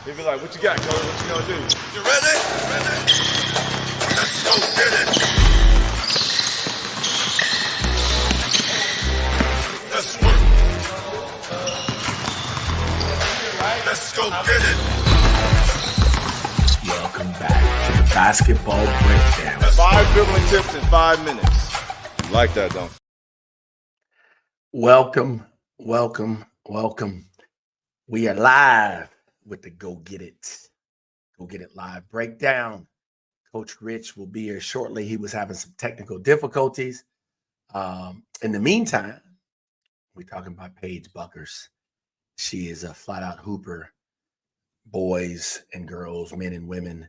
He'd be like, what you got, coach? What you gonna do? You ready? Let's go get it. Let's work. Let's go get it. Welcome back to the Basketball Breakdown. 5 dribbling tips in 5 minutes. You like that, don't you? Welcome. We are live with the Go Get It live breakdown. Coach Rich will be here shortly. He was having some technical difficulties. In the meantime, we're talking about Paige Bueckers. She is a flat-out hooper, boys and girls, men and women.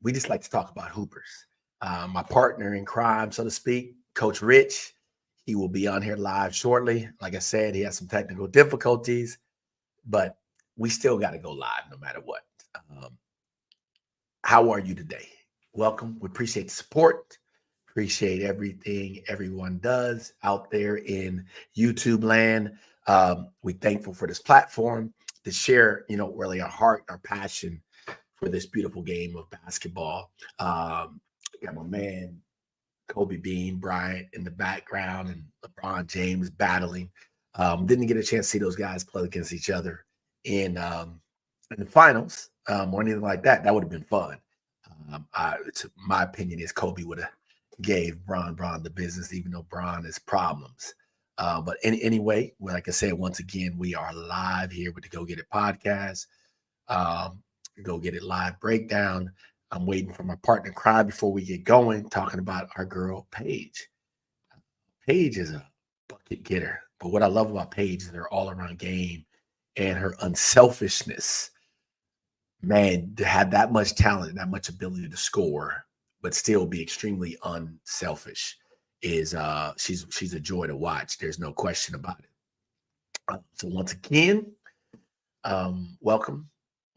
We just like to talk about hoopers. My partner in crime, so to speak, Coach Rich, he will be on here live shortly. Like I said, he has some technical difficulties, but we still got to go live no matter what. How are you today? Welcome. We appreciate the support. Appreciate everything everyone does out there in YouTube land. We're thankful for this platform to share, really our heart, our passion for this beautiful game of basketball. Got my man, Kobe Bean Bryant in the background and LeBron James battling. Didn't get a chance to see those guys play against each other in the finals or anything like that. That would have been fun. My opinion is Kobe would have gave Bron the business, even though Bron has problems. But anyway, like I said, once again, we are live here with the Go Get It podcast. Go Get It live breakdown. I'm waiting for my partner cry before we get going, talking about our girl, Paige. Paige is a bucket getter. But what I love about Paige is her all-around game and her unselfishness. Man, to have that much talent, that much ability to score, but still be extremely unselfish is she's a joy to watch. There's no question about it. So once again, welcome.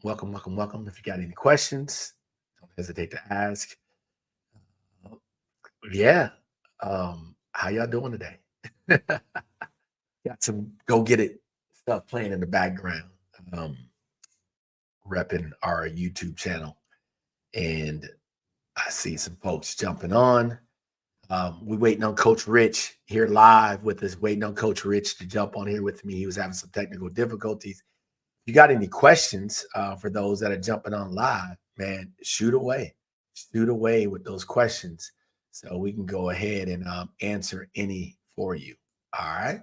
If you got any questions, don't hesitate to ask. How y'all doing today? Got some Go Get It stuff playing in the background. Repping our YouTube channel, and I see some folks jumping on. We waiting on Coach Rich here live with us, waiting on Coach Rich to jump on here with me. He was having some technical difficulties. If you got any questions for those that are jumping on live, man, shoot away with those questions so we can go ahead and answer any for you. All right.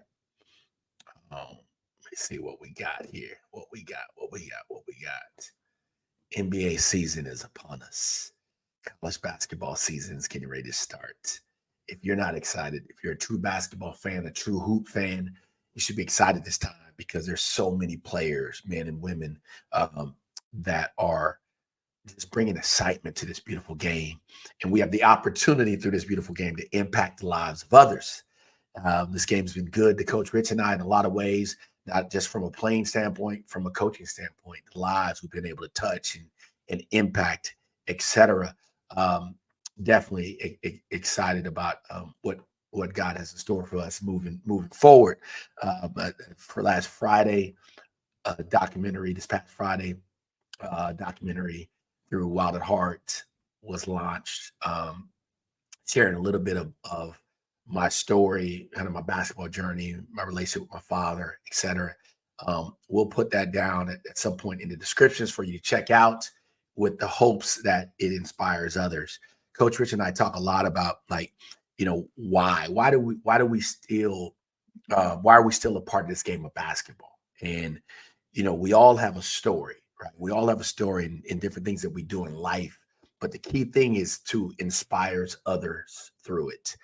Let's see what we got here. What we got. NBA season is upon us. College basketball season is getting ready to start. If you're not excited, if you're a true basketball fan, a true hoop fan, you should be excited this time because there's so many players, men and women, that are just bringing excitement to this beautiful game. And we have the opportunity through this beautiful game to impact the lives of others. This game's been good to Coach Rich and I in a lot of ways, not just from a playing standpoint, from a coaching standpoint, the lives we've been able to touch and impact, etc. Definitely excited about what God has in store for us moving forward. But for last Friday, this past Friday, documentary through Wild at Heart was launched, sharing a little bit of my story, kind of my basketball journey, my relationship with my father, etc. We'll put that down at some point in the descriptions for you to check out with the hopes that it inspires others. Coach Rich and I talk a lot about why are we still a part of this game of basketball? And, we all have a story, right? We all have a story in different things that we do in life, but the key thing is to inspire others through it.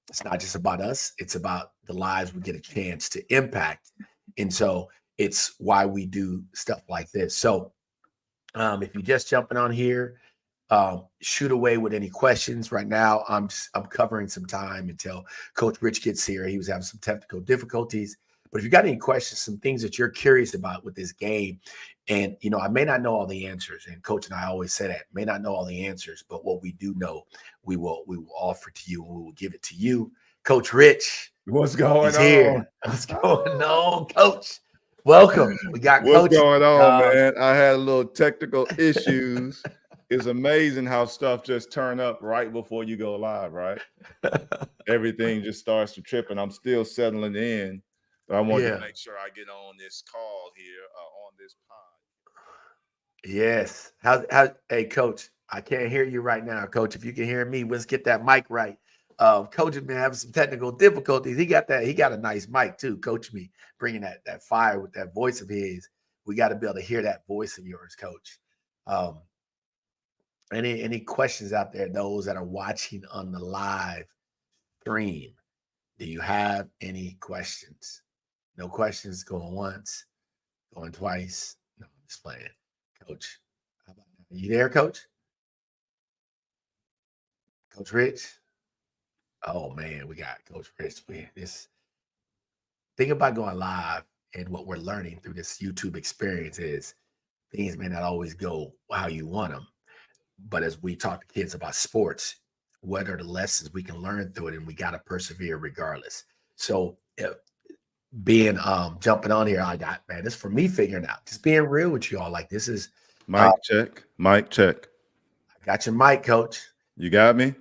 It's not just about us. It's about the lives we get a chance to impact. And so it's why we do stuff like this. So if you're just jumping on here, shoot away with any questions. Right now, I'm covering some time until Coach Rich gets here. He was having some technical difficulties. But if you got any questions, some things that you're curious about with this game, and I may not know all the answers, and Coach and I always say that, may not know all the answers, but what we do know, we will offer to you, and we will give it to you. Coach Rich, What's going on? Here. What's going on, Coach? Welcome. We got What's Coach. going on, man? I had a little technical issues. It's amazing how stuff just turn up right before you go live, right? Everything just starts to trip, and I'm still settling in. But I wanted to make sure I get on this call here, on this pod. Yes. Hey, Coach, I can't hear you right now, Coach. If you can hear me, let's get that mic right. Coach has been having some technical difficulties. He got a nice mic too. Coach me bringing that fire with that voice of his. We got to be able to hear that voice of yours, Coach. Any questions out there? Those that are watching on the live stream, do you have any questions? No questions. Going once, going twice. No, I'm just playing, Coach. How about that? Are you there, Coach? Coach Rich? Oh man, we got Coach Rich. This thing about going live and what we're learning through this YouTube experience is things may not always go how you want them. But as we talk to kids about sports, what are the lessons we can learn through it? And we got to persevere regardless. So being jumping on here, this for me figuring out, just being real with you all. Like this is Mic check. Mic check. I got your mic, Coach. You got me?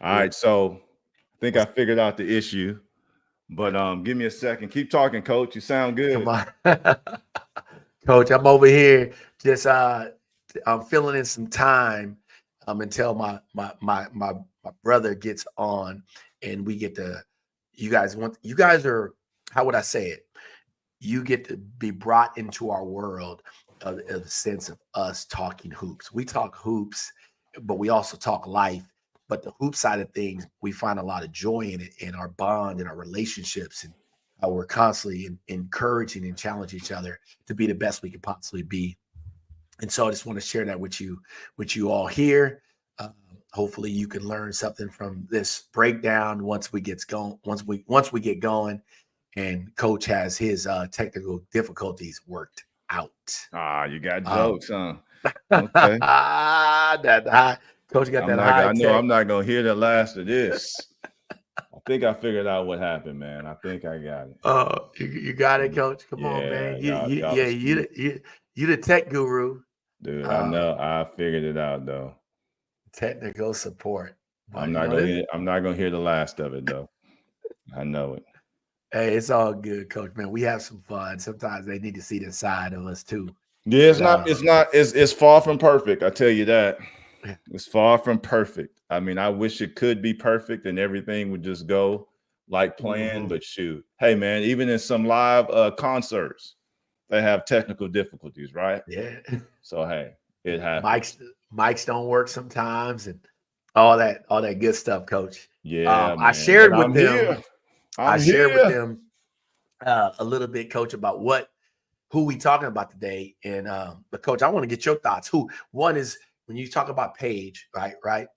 All right. So I think I figured out the issue. But give me a second. Keep talking, Coach. You sound good. Come on. Coach, I'm over here just I'm filling in some time until my brother gets on and we get to you guys are, how would I say it? You get to be brought into our world of the sense of us talking hoops. We talk hoops, but we also talk life. But the hoop side of things, we find a lot of joy in it, in our bond, in our relationships, and how we're constantly encouraging and challenging each other to be the best we can possibly be. And so I just want to share that with you all here. Hopefully you can learn something from this breakdown once we get going and Coach has his technical difficulties worked out. You got jokes, huh? Okay. Coach got that high I know I'm not gonna hear the last of this. I think I figured out what happened, man. I think I got it. Oh, you got it, Coach. Come on, man. You the tech guru. Dude, I know. I figured it out though. Technical support. I'm not gonna hear the last of it though. I know it. Hey, it's all good, Coach, man. We have some fun. Sometimes they need to see the side of us too. Yeah, it's far from perfect. I tell you that. It's far from perfect. I mean, I wish it could be perfect and everything would just go like planned, but shoot. Hey man, even in some live concerts, they have technical difficulties, right? Yeah. So hey, it happens. Mics don't work sometimes and all that good stuff, Coach. Yeah. I shared with them. I shared with them a little bit, Coach, about who we talking about today. And but Coach, I want to get your thoughts. One is when you talk about Paige, right?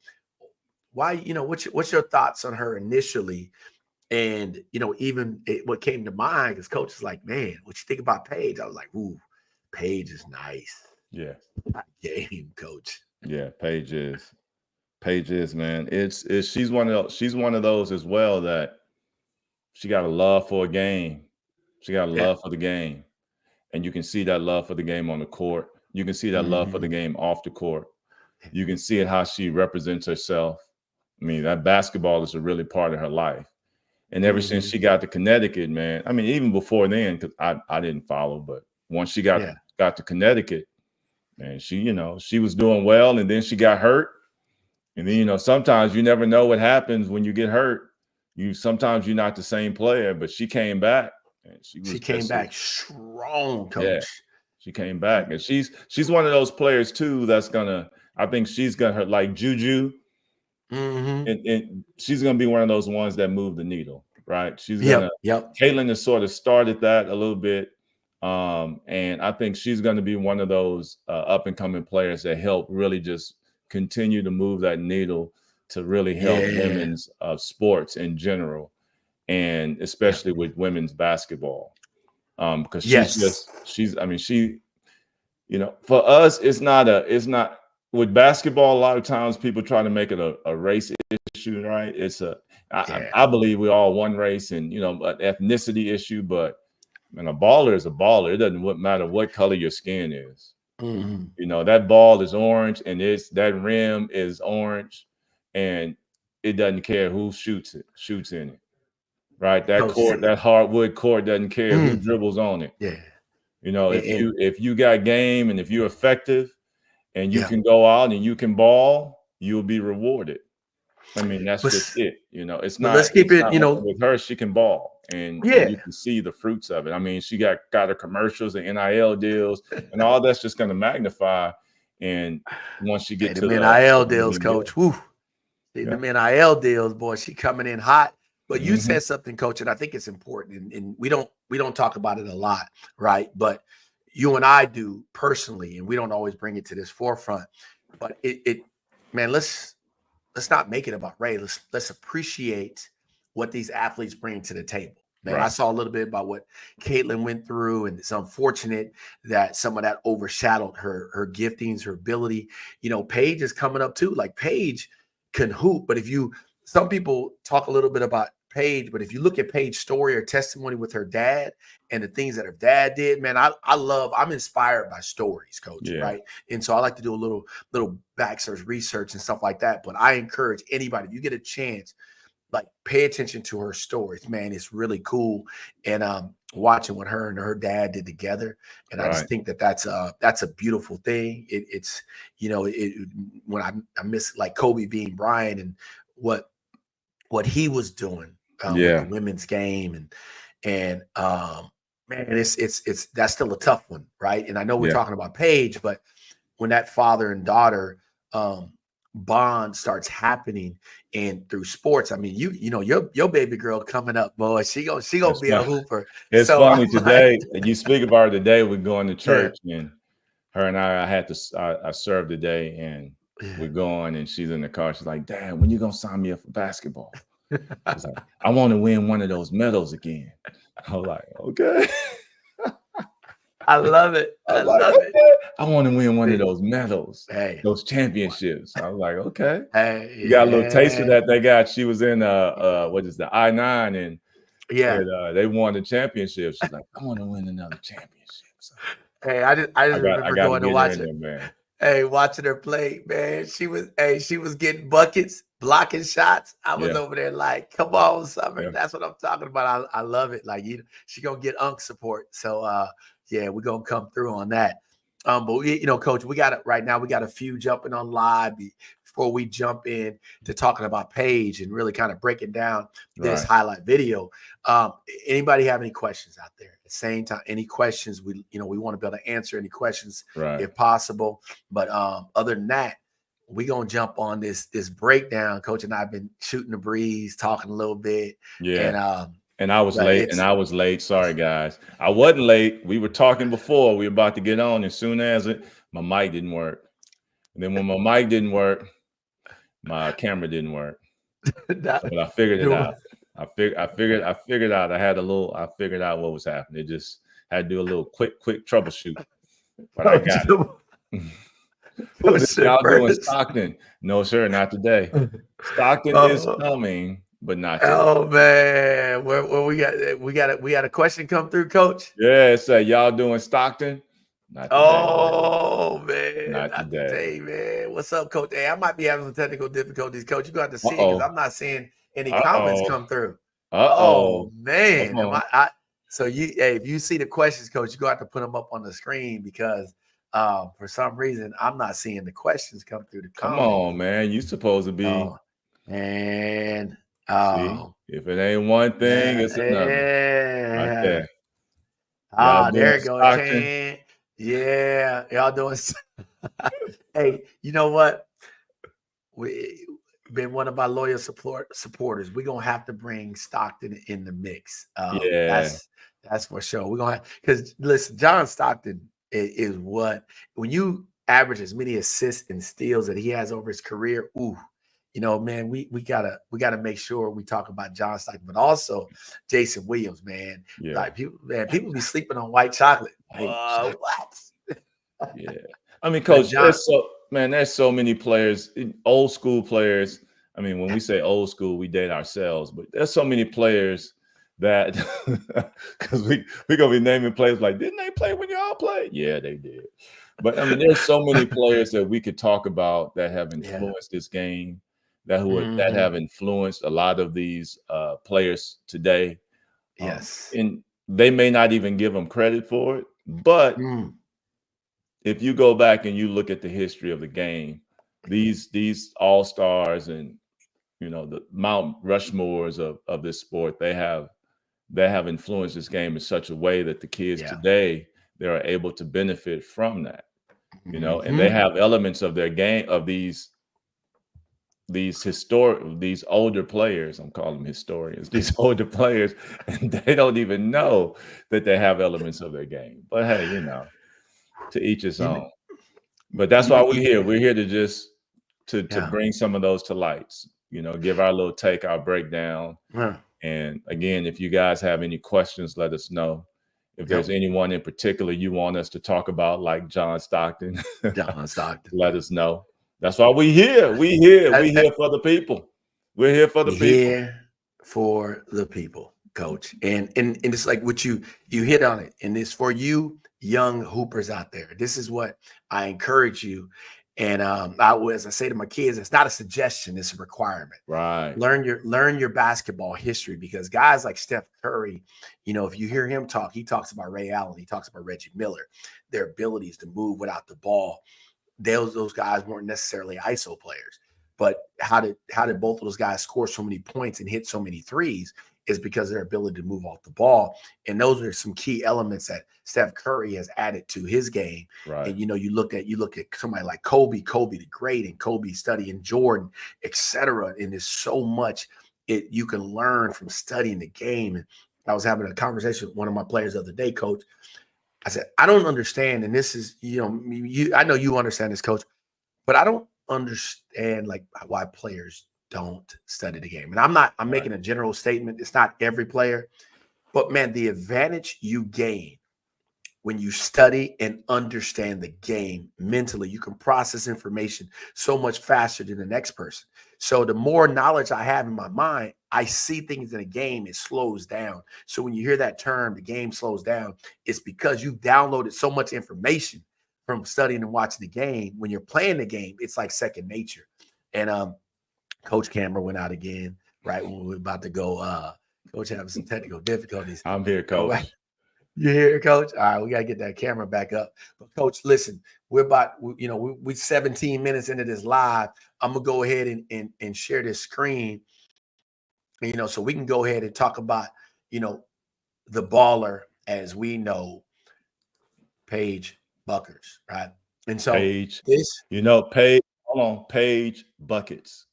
Why, what's your thoughts on her initially? And what came to mind, because Coach is like, man, what you think about Paige? I was like, ooh, Paige is nice. Yeah. Game, Coach. Yeah, Paige is, man. She's one of those as well that she got a love for a game. She got a love for the game. And you can see that love for the game on the court. You can see that love for the game off the court. You can see it how she represents herself. I mean, that basketball is a really part of her life. And ever since she got to Connecticut, man, I mean, even before then, because I didn't follow, but once she got to Connecticut, man, she was doing well, and then she got hurt. And then, sometimes you never know what happens when you get hurt. Sometimes you're not the same player, but she came back. And she came back strong, Coach. Yeah, she came back, and she's one of those players too. I think she's gonna like Juju, and she's gonna be one of those ones that move the needle, right? She's gonna. Caitlin has sort of started that a little bit, and I think she's gonna be one of those up and coming players that help really just continue to move that needle to really help women's sports in general. And especially with women's basketball, because for us, it's not with basketball. A lot of times people try to make it a race issue, right? I believe we all one race and, an ethnicity issue, but And a baller is a baller. It doesn't matter what color your skin is. Mm-hmm. You know, that ball is orange and that rim is orange, and it doesn't care who shoots in it. Right? That Coach court, C. that hardwood court doesn't care who Mm, dribbles on it. yeah. You know, And if you got game and if you're effective and you yeah. can go out and you can ball, you'll be rewarded. I mean, that's But just it. You know, but let's keep it's it, not with her. She can ball, and yeah. you can see the fruits of it. I mean, she got her commercials and NIL deals, and all that's just going to magnify. And once she Hey, get the to NIL the deals, NBA, coach. Woo. See, yeah, the NIL deals, boy, she coming in hot. But you hmm, said something, coach, and I think it's important. And we don't talk about it a lot, right? But you and I do personally, and we don't always bring it to this forefront. But it man, let's not make it about Ray. Let's appreciate what these athletes bring to the table. Man, I right, saw a little bit about what Caitlin went through, and it's unfortunate that some of that overshadowed her giftings, her ability. You know, Paige is coming up too. Like Paige can hoop, but some people talk a little bit about Paige, but if you look at Paige's story or testimony with her dad and the things that her dad did, man, I'm inspired by stories, coach, yeah, right? And so I like to do a little back search research and stuff like that. But I encourage anybody, if you get a chance, like pay attention to her stories, man. It's really cool. And watching what her and her dad did together. And I just right, think that that's a beautiful thing. It's when I miss like Kobe being Bryant and what he was doing with the yeah, women's game and man, it's that's still a tough one, right? And I know we're yeah. talking about Paige, but when that father and daughter bond starts happening and through sports, I mean, your baby girl coming up, boy, she gonna It's be a fun. hooper. It's So I'm funny like, today. You speak about her today. We're going to yeah, church, and her and I had to. I served today, and yeah. we're going, and she's in the car. She's like, "Dad, when you gonna sign me up for basketball?" She's like, "I want to win one of those medals again." I was like, "Okay." I love it. I I was like, love it. "Okay." I want to win one of Hey, those medals, hey, those championships. I was like, "Okay." You got a little taste of yeah, that. They got. She was in what is the I-9, and yeah. they won the championship. She's like, "I want to win another championship." So Hey, I just I remember got to going to get her watch in it. there, man. Hey, watching her play, man. She was getting buckets, blocking shots. I was Yeah, over there like, come on, Summer. yeah, That's what I'm talking about. I love it. Like she gonna get unk support. So yeah, we're gonna come through on that. But coach, we got it right now. We got a few jumping on live before we jump in to talking about Paige and really kind of breaking down this right, highlight video. Um, Anybody have any questions out there? At the same time, any questions? We want to be able to answer any questions right. if possible. But other than that, we're gonna jump on this breakdown. Coach and I have been shooting the breeze, talking a little bit, Yeah. and And I was but late, and it's I was late. Sorry, guys. I wasn't late. We were talking before. We were about to get on. As soon as my mic didn't work. And then when my mic didn't work, my camera didn't work. not, But I figured it doing out. I figured out. I figured out what was happening. It just had to do a little quick troubleshoot. But I Coach, got it. Who is Coach this? Y'all doing first. Stockton? No, sir, not today. Stockton is Oh, coming, but not today. oh man, where we got a question come through, Coach. Yeah, say y'all doing Stockton? Not today, man. Oh man, Not not today. today, man. What's up, Coach? Hey, I might be having some technical difficulties, Coach. You're gonna have to see it because Uh-oh. I'm not seeing any comments Uh-oh. come through. Uh-oh. Oh Come man, am on. I so if you see the questions, Coach, you're gonna have to put them up on the screen because for some reason I'm not seeing the questions come through the Come comments. on, man. You supposed to be. Oh, and See, if it ain't one thing, it's another. Right yeah. there. Y'all doing There you go. Stockton? Chan. Yeah, y'all doing. Hey, you know what? We been one of our loyal supporters. We're gonna have to bring Stockton in the mix. Yeah. That's for sure. We're gonna because listen, John Stockton is what when you average as many assists and steals that he has over his career. Ooh, man, we gotta make sure we talk about John Stockton, but also Jason Williams, man. Yeah. Like people be sleeping on white chocolate. Hey, shot. What? Yeah. I mean, But coach, John, there's so many players, old school players. I mean, when we say old school, we date ourselves, but there's so many players that because we're gonna be naming players like, didn't they play when y'all played? Yeah, they did. But I mean, there's so many players that we could talk about that have Yeah. influenced this game, that Mhm. have influenced a lot of these players today. Yes. And they may not even give them credit for it, but Mm. if you go back and you look at the history of the game, these all stars and the Mount Rushmores of this sport, they have influenced this game in such a way that the kids Yeah. today, they are able to benefit from that, and they Mhm. have elements of their game of these older players. I'm calling them historians. These older players, and they don't even know that they have elements of their game. But hey, to each his You kn own. But that's why we're you here. We're here to just to yeah. bring some of those to lights. Give our little take, our breakdown. Yeah. And again, if you guys have any questions, let us know. If there's Yep. anyone in particular you want us to talk about, like John Stockton, John Stockton. let us know. That's why we here. We here. We here for the people. We're here for the We people. here for the people, coach. And it's like what you hit on it. And it's for you young hoopers out there. This is what I encourage you. And I say to my kids, it's not a suggestion, it's a requirement. Right. Learn your basketball history, because guys like Steph Curry, if you hear him talk, he talks about Ray Allen, he talks about Reggie Miller, their abilities to move without the ball. Those guys weren't necessarily ISO players, but how did both of those guys score so many points and hit so many threes is because of their ability to move off the ball. And those are some key elements that Steph Curry has added to his game. Right. And you look at somebody like Kobe the Great, and Kobe studying Jordan, etc. And there's so much you can learn from studying the game. And I was having a conversation with one of my players the other day, coach. I said, I don't understand, and this is, I know you understand this, coach, but I don't understand like why players don't study the game. And I'm Right. making a general statement. It's not every player, but man, the advantage you gain when you study and understand the game mentally, you can process information so much faster than the next person. So the more knowledge I have in my mind, I see things in a game, it slows down. So when you hear that term, the game slows down, it's because you downloaded so much information from studying and watching the game. When you're playing the game, it's like second nature. And Coach Cameron went out again, right when we were about to go. Coach having some technical difficulties. I'm here, All right. coach. You hear, Coach? All right, we gotta get that camera back up. But Coach, listen, we 17 minutes into this live. I'm gonna go ahead and share this screen, so we can go ahead and talk about, the baller as we know, Paige Bueckers, right? And so Paige. this, Paige. Hold on. Paige Buckets.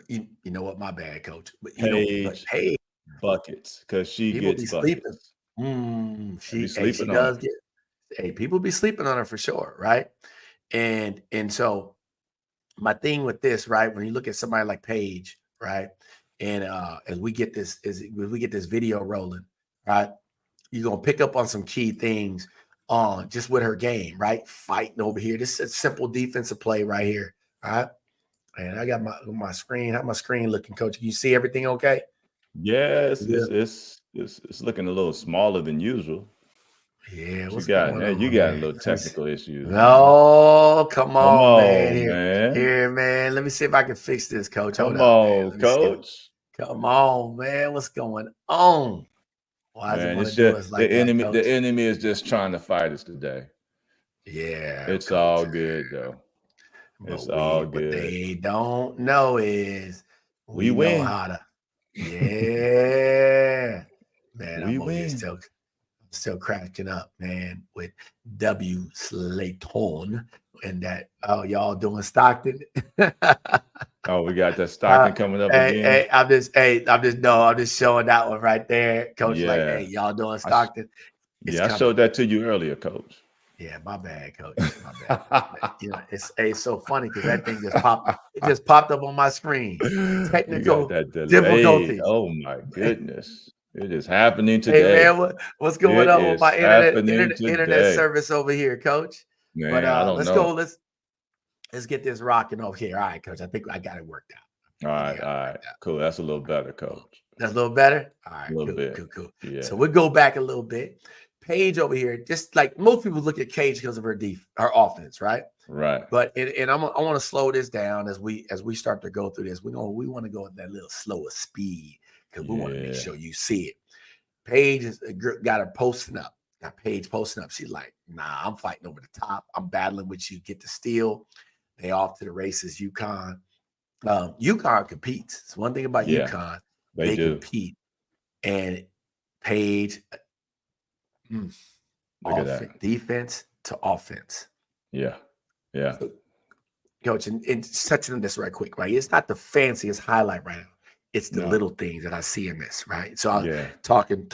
you know what, my bad, Coach, but Paige Paige, Buckets. Because she people gets be sleeping. buckets. I be She sleeping on her. does get. Hey, people be sleeping on her for sure, right? And so my thing with this, right? When you look at somebody like Paige, right? And as we get this video rolling, right? You're gonna pick up on some key things on just with her game, right? Fighting over here. This is a simple defensive play right here. Right. And I got my screen. How my screen looking, coach? Can you see everything okay? Yes, Yeah. it's looking a little smaller than usual. Yeah, What you what's got? going Hey, you on got a there? little technical issues, man. No, come Come on, man. on, Here, man. here, man. Let me see if I can fix this, coach. Hold Come up, man. on, Let me see. coach. Come on, man. What's going on? Why does it Man, want it's to do just us the like that, enemy. The coach? enemy is just trying to fight us today. Yeah, It's coach. all good though. It's But all what good. they don't know is We we know win. how to. Yeah, man. We I'm over here win. still cracking up, man, with W Slayton and that. Oh, y'all doing Stockton? Oh, we got that Stockton coming up again. I'm just showing that one right there, coach. Like, hey, Yeah, y'all doing I sh- Stockton? It's yeah, I coming. showed that to you earlier, coach. Yeah, my bad, coach. My bad. It's so funny because that thing just popped. It just popped up on my screen. You got Technical that delayed. difficulties. Oh my goodness. It is happening Hey today. man, what's going It on with is my happening internet today. service over here, coach? But Man, I don't let's know. go. Let's get this rocking over here. All right, coach. I think I got it worked out. All I think I right, got all it right. worked out. Cool. That's a little better, coach. That's a little better. All right, A little cool, bit. cool, cool. Yeah. So we'll go back a little bit. Paige over here, just like most people look at Paige because of her offense, right? Right. But and I want to slow this down as we start to go through this. We want to go at that little slower speed because we want to make sure you see it. Paige got her posting up. Got Paige posting up. She's like, nah, I'm fighting over the top. I'm battling with you. Get the steal. They off to the races. UConn. UConn competes. It's one thing about UConn. They do. compete. And Paige, Look at that. Defense to offense. Yeah. Yeah. So, Coach, and touching on this right quick, right? It's not the fanciest highlight right now. It's the little things that I see in this, right? So I'm talking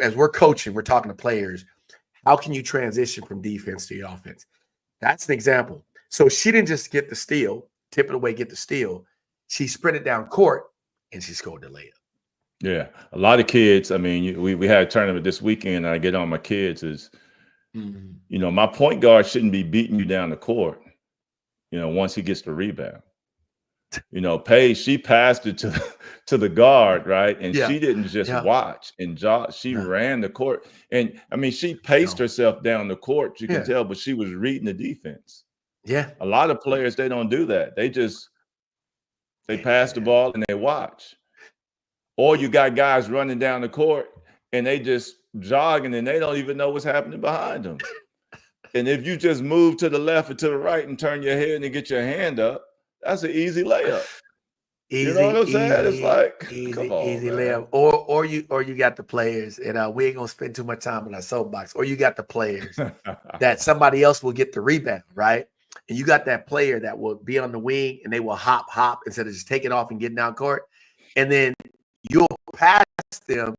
as we're coaching, we're talking to players. How can you transition from defense to your offense? That's an example. So she didn't just get the steal, tip it away, get the steal. She sprinted down court and she scored the layup. Yeah. A lot of kids, I mean, we had a tournament this weekend, and I get on my kids is, you know, my point guard shouldn't be beating you down the court, you know, once he gets the rebound. You know, Paige, she passed it to the guard, right? And she didn't just watch and she ran the court. And I mean, she paced herself down the court, you can tell, but she was reading the defense. Yeah. A lot of players, they don't do that. They pass the ball and they watch. Or you got guys running down the court and they just jogging and they don't even know what's happening behind them. And if you just move to the left or to the right and turn your head and get your hand up, that's an easy layup. You know what I'm saying? It's like, come on, easy man. layup. Or you got the players, and we ain't gonna spend too much time on our soapbox. Or you got the players that somebody else will get the rebound, right? And you got that player that will be on the wing and they will hop instead of just taking off and getting down court. And then you'll pass them,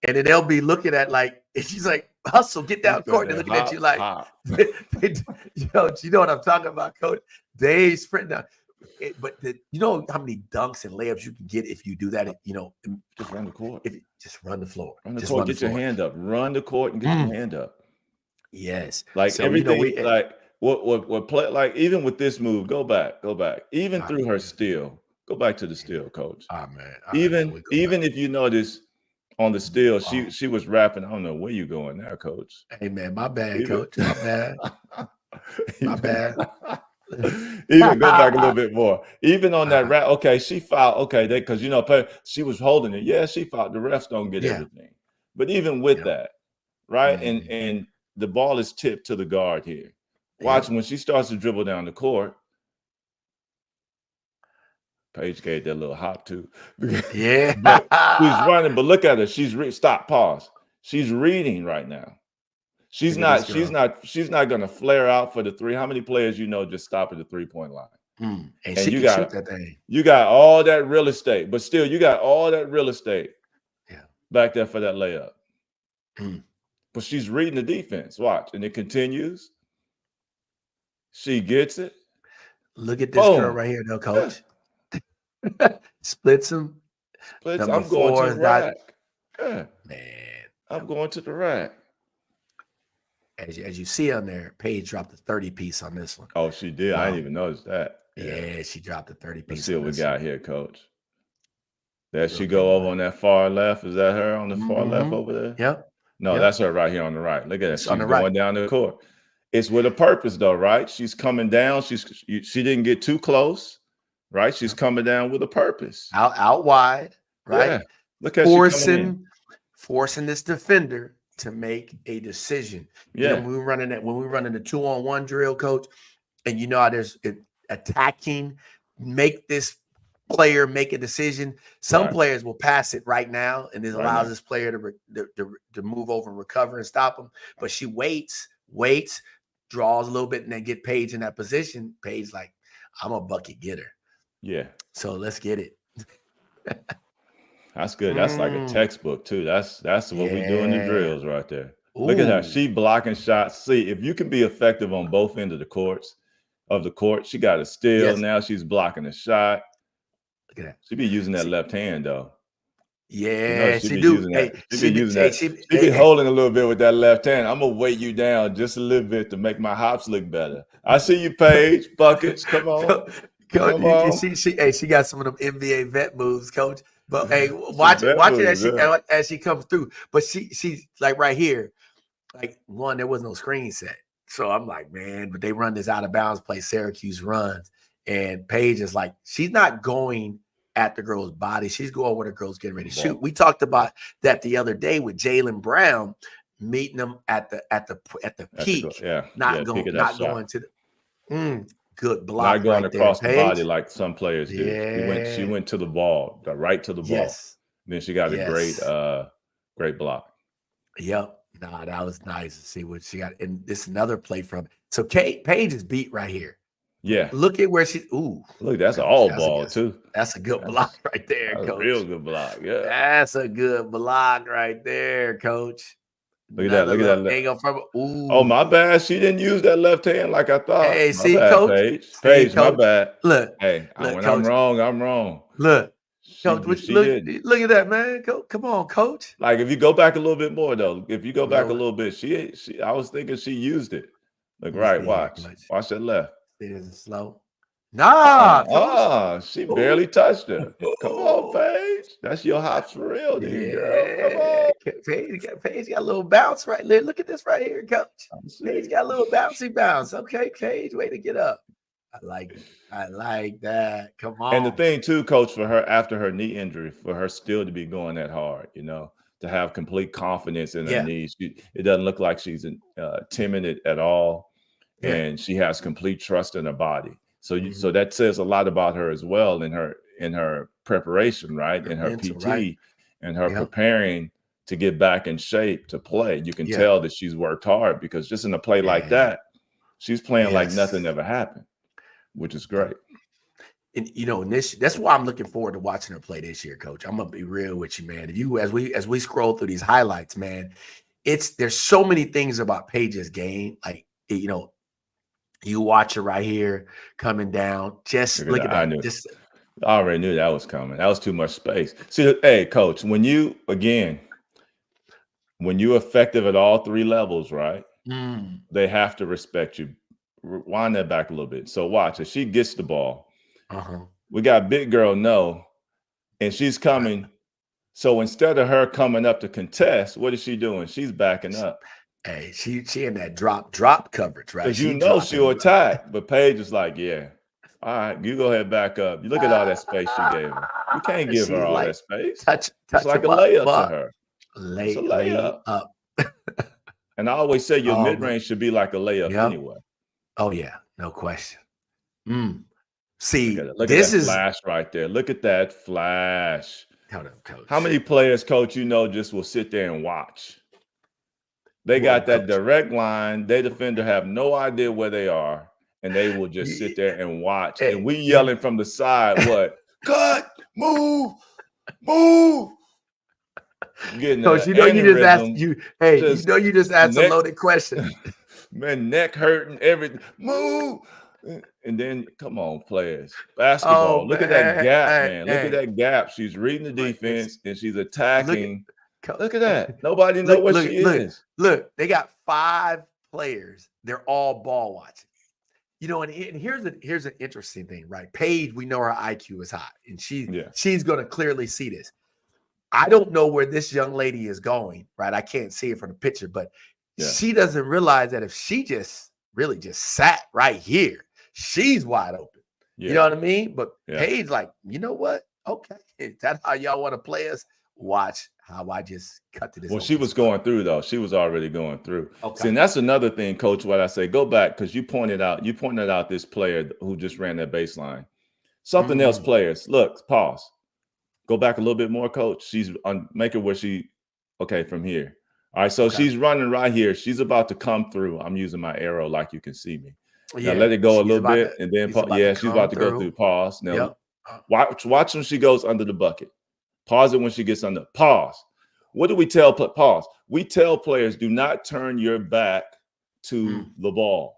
and then they'll be looking at like, and she's like, hustle, get down court. They're looking at you like, you know what I'm talking about, coach? They sprint down. But you know how many dunks and layups you can get if you do that? You know, just run the court. Just run the floor. Run the court, get your hand up. Run the court and get your hand up. Yes. Like so, everything, you know, like what play, like even with this move, go back. Even through her steal, go back to the steal, coach. Oh man. Even if you notice on the steal, she was rapping. I don't know where you going now, coach. Hey man, my bad, coach. My bad. My bad. Even go back a little bit more. Even on that rap, okay, she fouled. Okay, because you know, she was holding it. Yeah, she fouled. The refs don't get everything. But even with that, right? And the ball is tipped to the guard here. Watch when she starts to dribble down the court. Paige gave that little hop too. Yeah. But she's running, but look at her. She's stop, pause. She's reading right now. She's not gonna flare out for the three. How many players you know just stop at the 3-point line? And she can shoot that thing. You got all that real estate, but still you got all that real estate back there for that layup. But she's reading the defense. Watch. And it continues. She gets it. Look at this girl right here, though, coach. Splits them. I'm going to the rack. Man. I'm going to the rack. As you see on there, Paige dropped the 30 piece on this one. Oh, she did. I didn't even notice that. Yeah, she dropped the 30 piece. Let's see what we got here, coach. There she go over on that far left. Is that her on the far left over there? Yep. No, that's her right here on the right. Look at that. She's going down the court. It's with a purpose, though, right? She's coming down. She didn't get too close, right? She's coming down with a purpose. Out wide, right? Yeah. Look at forcing this defender to make a decision. Yeah. You know, when we run in the 2-on-1 drill, coach, and you know how there's attacking, make this player make a decision. Some players will pass it right now, and this allows this player to move over and recover and stop him. But she waits, draws a little bit, and then get Paige in that position. Paige like, I'm a bucket getter. Yeah. So let's get it. That's good. That's like a textbook too. That's what we do in the drills right there. Ooh. Look at her. She blocking shots. See, if you can be effective on both ends of the court, she got a steal. Yes. Now she's blocking a shot. Look at that. She be using that left hand though. Yeah, she do. She be holding a little bit with that left hand. I'm gonna weight you down just a little bit to make my hops look better. I see you, Paige Buckets. Come on. Coach, you see, she got some of them NBA vet moves, coach. But hey, She watch it definitely does. as she comes through. But she's like right here, like one, there was no screen set. So I'm like, man, but they run this out of bounds play. Syracuse runs, and Paige is like, she's not going at the girl's body. She's going where the girl's getting ready to shoot. Ball. We talked about that the other day with Jaylen Brown meeting them at the peak, Yeah, not peek going at that not shot. going to the good Not block going right there, across the body Paige. like some players do. She Yeah. went to the ball, right to the ball. Yes. Then she got a Yes. great block. Yep. Nah, that was nice to see what she got. And this another play from so Paige is beat right here. Yeah. Look at where she Look, that's an coach. all ball too. That's a good block right there, That's a real coach. good block. Yeah. That's a good block right there, coach. Look at that. Another Look little at that. angle from Oh, ooh. my bad. She didn't use that left hand like I thought. Hey, My see, bad, coach. Paige. See, Paige, my coach. bad. Look, Hey, look, when I'm coach. wrong, I'm wrong. Look, coach. She didn't. Look at that, man. Come on, coach. Like if you go back a little bit more though, if you go back a No, little bit, I was thinking she used it. Look let me right, see here, watch. coach. Watch that left. It is slow. Nah, coach. She barely Ooh. touched her. Come on, Paige. That's your hops for real, then, girl. Come Yeah, on. Paige got a little bounce right there. Look at this right here, coach. Paige See? got a little bouncy bounce. Okay, Paige, way to get up. I like it. I like that. Come And the on. thing too, coach, for her after her knee injury, for her still to be going that hard, to have complete confidence in her Yeah, knees. It doesn't look like she's timid at all, yeah. and she has complete trust in her body. So Mhm. that says a lot about her as well in her preparation, right? Her In her mental, right? PT and her Yeah, preparing to get back in shape to play. You can yeah, tell that she's worked hard because just in a play like yeah. that, she's playing like nothing Yes. ever happened, which is Yep. great. And and that's why I'm looking forward to watching her play this year, coach. I'm gonna be real with you, man. If you as we scroll through these highlights, man, there's so many things about Paige's game. Like, you watch her right here coming down. Just Look at look that. at I that. knew. Just I already knew that was coming. That was too much space. See, hey, coach, when you're effective at all three levels, right? mm, They have to respect you. Wind that back a little bit. So watch, if she gets the ball, uh-huh. we got big girl no, and she's Right. coming. So instead of her coming up to contest, what is she doing? She's backing She- up Hey, she in that drop coverage, right? because She she'll dropping. attack. But Paige is like, yeah, all right, you go ahead back up. You look at all that space she gave her. You can't give her She's all like that space. It's touch like a him up, layup to but her. It's a lay layup. up. And I always say your Oh mid man. range should be like a layup Yep. anyway. Oh yeah, no question. Mm. Look at See, it. Look at this that is flash right there. Look at that flash. hold up, How coach. many players, coach, just will sit there and watch? They Whoa, got that coach. direct line. They defender have no idea where they are, and they will just sit there and watch. And Hey, we yelling from the side, what? Cut, move, move. Getting coach, an you just asked aneurysm, you. Hey, just you just asked a neck, loaded question. man, neck hurting, everything. Move. And then, come on, players. Oh Basketball. Look at that man, gap, man. Look at hey, that gap. She's reading the but it's defense and she's look at attacking. coach. Look at that. Nobody know where she is. Look. They got 5 players. They're all ball watching. And here's an interesting thing, right? Paige, we know her IQ is high, and Yeah. she's going to clearly see this. I don't know where this young lady is going, right? I can't see it from the picture, but Yeah. she doesn't realize that if she just really just sat right here, she's wide open. Yeah. You know what I mean? But Yeah. Paige, like, you know what? Okay, is that how y'all want to play us? Watch how I just cut to this. Well, she was going through though. She was already going through. Okay. See, and that's another thing, Coach. What I say, go back because you pointed out this player who just ran that baseline. Something else, players. Look, pause. Go back a little bit more, Coach. She's make it where from here. All right, so she's running right here. She's about to come through. I'm using my arrow like you can see me. Now let it go a little bit, and then she's about to go through. Pause. Now Yep. watch when she goes under the bucket. Pause it when she gets under. Pause. What do we tell? Pause. We tell players, do not turn your back to the ball.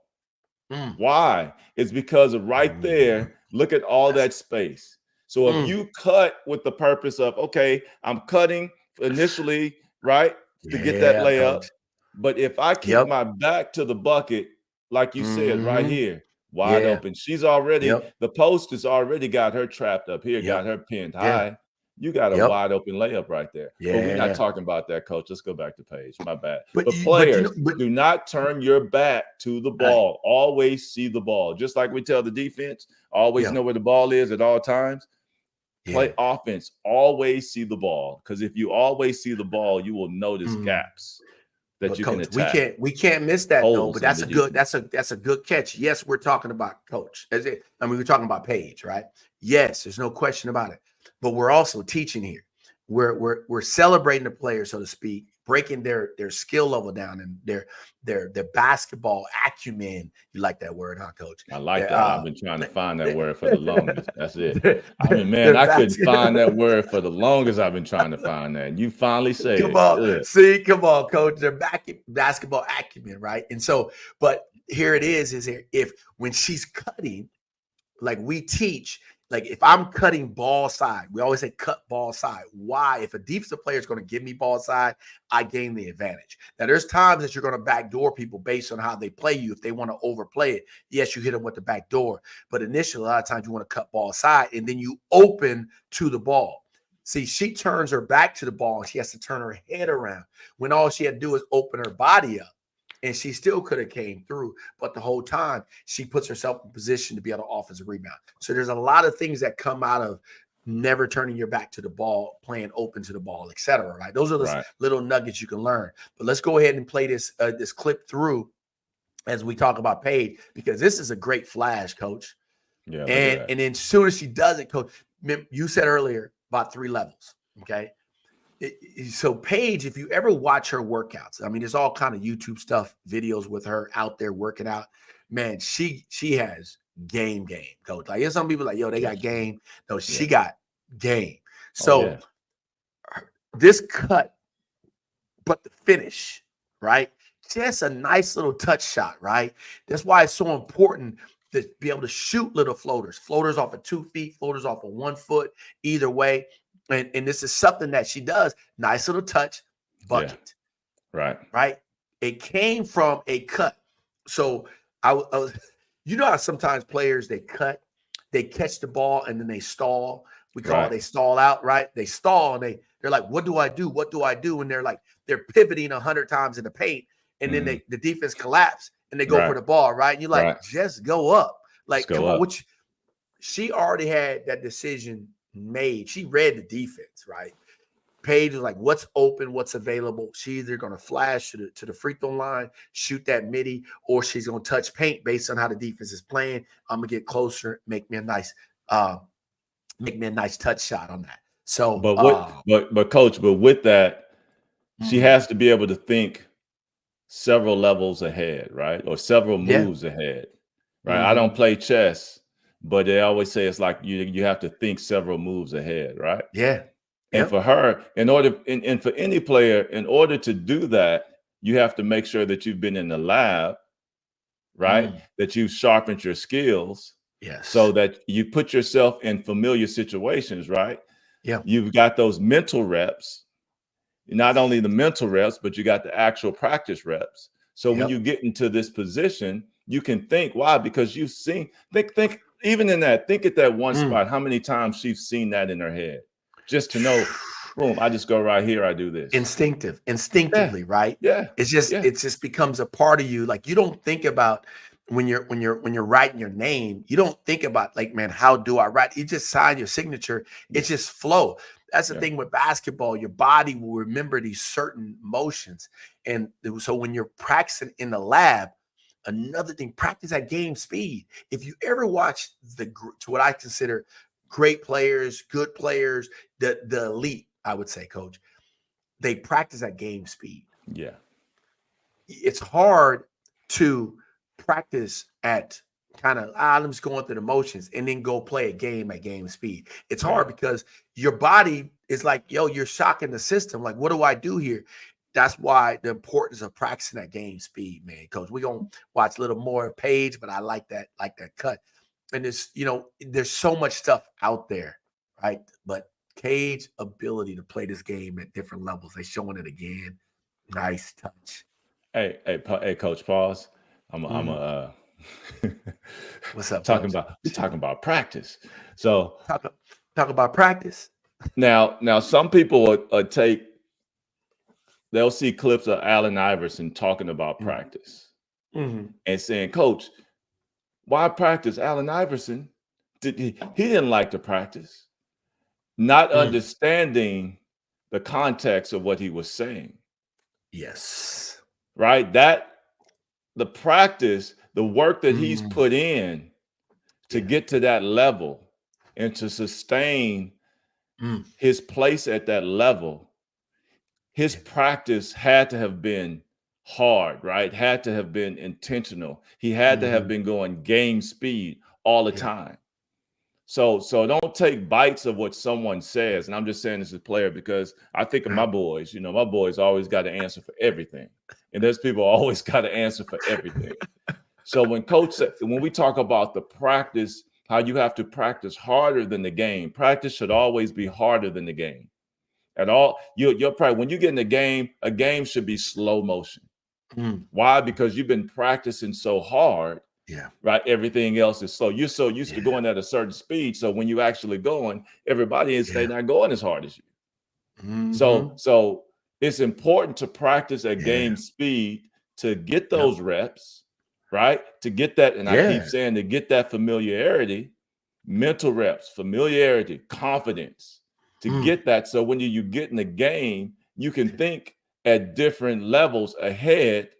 Why? It's because of right there. Look at all that space. So if you cut with the purpose of, okay, I'm cutting initially, right, to get that layup. Coach. But if I keep my back to the bucket, like you said, right here, wide open, she's already, the post has already got her trapped up here, got her pinned high. you got a Yep. wide open layup right there. But we're not Yeah. talking about that, coach. Let's go back to Paige. My bad. But But but you players, know, but do not turn your back to the right. ball. Always see the ball. Just like we tell the defense, always Yeah. know where the ball is at all times. Yeah. Play offense. Always see the ball. Because if you always see the ball, you will notice Mm. gaps that But you can coach, attack, we can't miss that though. But holes in the defense. that's a good catch. Yes, we're talking about coach. I mean, we're talking about Paige, right? Yes, there's no question about it. But we're also teaching here. We're celebrating the players, so to speak, breaking their skill level down and their basketball acumen. You like that word, huh, coach? I like Their, that. I've been trying to find that word for the longest. That's it. I mean, man, their I couldn't basket. find that word for the longest. I've been trying to find that. And you finally say Come it. on, Good. see, come on, coach. They're back basketball acumen, right? And so, but here it is here if when she's cutting, like we teach, like if I'm cutting ball side, we always say cut ball side. Why? If a defensive player is going to give me ball side, I gain the advantage. Now, there's times that you're going to backdoor people based on how they play you. If they want to overplay it, yes, you hit them with the back door. But initially, a lot of times you want to cut ball side, and then you open to the ball. See, she turns her back to the ball, and she has to turn her head around when all she had to do is open her body up. And she still could have came through, but the whole time she puts herself in position to be able to offensive rebound. So there's a lot of things that come out of never turning your back to the ball, playing open to the ball, etc. Right? Those are the Right. little nuggets you can learn. But let's go ahead and play this clip through as we talk about Paige, because this is a great flash, coach. Yeah, look at And that. then as soon as she does it, coach, you said earlier about 3 levels. Okay. So Paige, if you ever watch her workouts, I mean, there's all kind of YouTube stuff, videos with her out there working out. Man, she has game, coach. Like, there's some people like, yo, they got Yes. game. No, she Yeah. got game. Oh, So yeah. this cut, but the finish, right? Just a nice little touch shot, right? That's why it's so important to be able to shoot little floaters off of 2 feet, floaters off of 1 foot, either way. And this is something that she does. Nice little touch, Yeah. bucket, Right. right? It came from a cut. So I was, you know how sometimes players they cut, they catch the ball and then they stall. We call it Right. they stall out, right? They stall and they're like, what do I do? What do I do? And they're like, they're pivoting 100 times in the paint, and then Mm-hmm. the defense collapse and they go for Right. the ball, right? And you're like, Right. just go up. Let's Like, go come on, up. which she already had that decision made. She read the defense, right? Paige was like, what's open, what's available. She's either going to flash to the free throw line, shoot that midi, or she's going to touch paint based on how the defense is playing. I'm going to get closer, make me a nice touch shot on that. So, But coach, but with that, she mhm. has to be able to think several levels ahead, right? Or several Yeah. moves ahead. Right. I don't Mm-hmm. play chess, but they always say it's like you have to think several moves ahead, right? Yeah. And Yep. for her, and for any player, in order to do that, you have to make sure that you've been in the lab, right? Mm. That you've sharpened your skills so Yes. that you put yourself in familiar situations, right? Yeah. You've got those mental reps, not only the mental reps, but you got the actual practice reps. So when you Yep. get into this position, you can think, why? Because you've seen, think, even in that, think at that one Mm. spot, how many times she's seen that in her head, just to know, boom, I just go right here, I do this. Yeah, Instinctively, right? yeah, It's just yeah, it just becomes a part of you. Like, you don't think about when you're writing your name, you don't think about like, man, how do I write? You just sign your signature. yeah, It's just flow. That's the yeah, thing with basketball. Your body will remember these certain motions. And so when you're practicing in the lab, another thing, practice at game speed. If you ever watch to what I consider great players, good players, the elite, I would say, coach, they practice at game speed. yeah, It's hard to practice at kind of I'm just going through the motions and then go play a game at game speed. It's right. hard because your body is like, yo, you're shocking the system. Like, what do I do here? That's why the importance of practicing at game speed, man. Coach, we're gonna watch a little more Paige, but I like that cut. And there's so much stuff out there, right? But Cage's ability to play this game at different levels, they showing it again. Nice touch. Hey, coach, pause. I'm Mhm. a What's up, talking coach? about we're talking about practice. So Talk talk about practice. Now some people they'll see clips of Allen Iverson talking about practice Mm-hmm. and saying, "Coach, why practice?" Allen Iverson he didn't like to practice, not Mm. understanding the context of what he was saying. Yes. Right? That the practice, the work that he's Mm. put in to Yeah. get to that level and to sustain Mm. his place at that level, his Yeah. practice had to have been hard, right? Had to have been intentional. He had to have Mm-hmm. been going game speed all the Yeah. time. So don't take bites of what someone says. And I'm just saying this as a player because I think of my boys, my boys always got an answer for everything. And there's people always got an answer for everything. So when we talk about the practice, how you have to practice harder than the game, practice should always be harder than the game. At all, you're probably when you get in a game should be slow motion. Mm. Why? Because you've been practicing so hard, Yeah. right? Everything else is slow. You're so used to Yeah. going at a certain speed. So when you actually going, everybody is they Yeah. not going as hard as you. Mm-hmm. So it's important to practice at Yeah. game speed to get Yep. those reps, right? To get that, and I keep Yeah. saying to get that familiarity, mental reps, familiarity, confidence, to Mm. get that. So when you get in the game, you can think at different levels ahead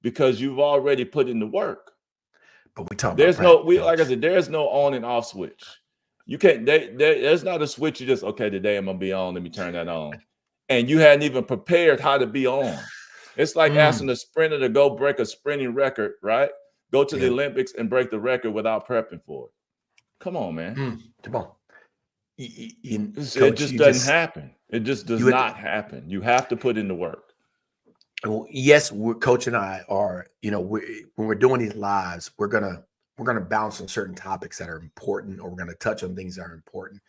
because you've already put in the work. But we talk about There's no practice, we like I coach. said, there's no on and off switch. You can't there's not a switch you just okay, today I'm gonna be on, let me turn that on. And you hadn't even prepared how to be on. It's like Mm. asking a sprinter to go break a sprinting record, right? Go to the Yeah. Olympics and break the record without prepping for it. Come on, man. Mm. Come on. It Coach, just doesn't happen. It just does you at the, not happen. You have to put in the work. well, yes, Coach and I are, when we're doing these lives, we're gonna bounce on certain topics that are important, or we're gonna touch on things that are important,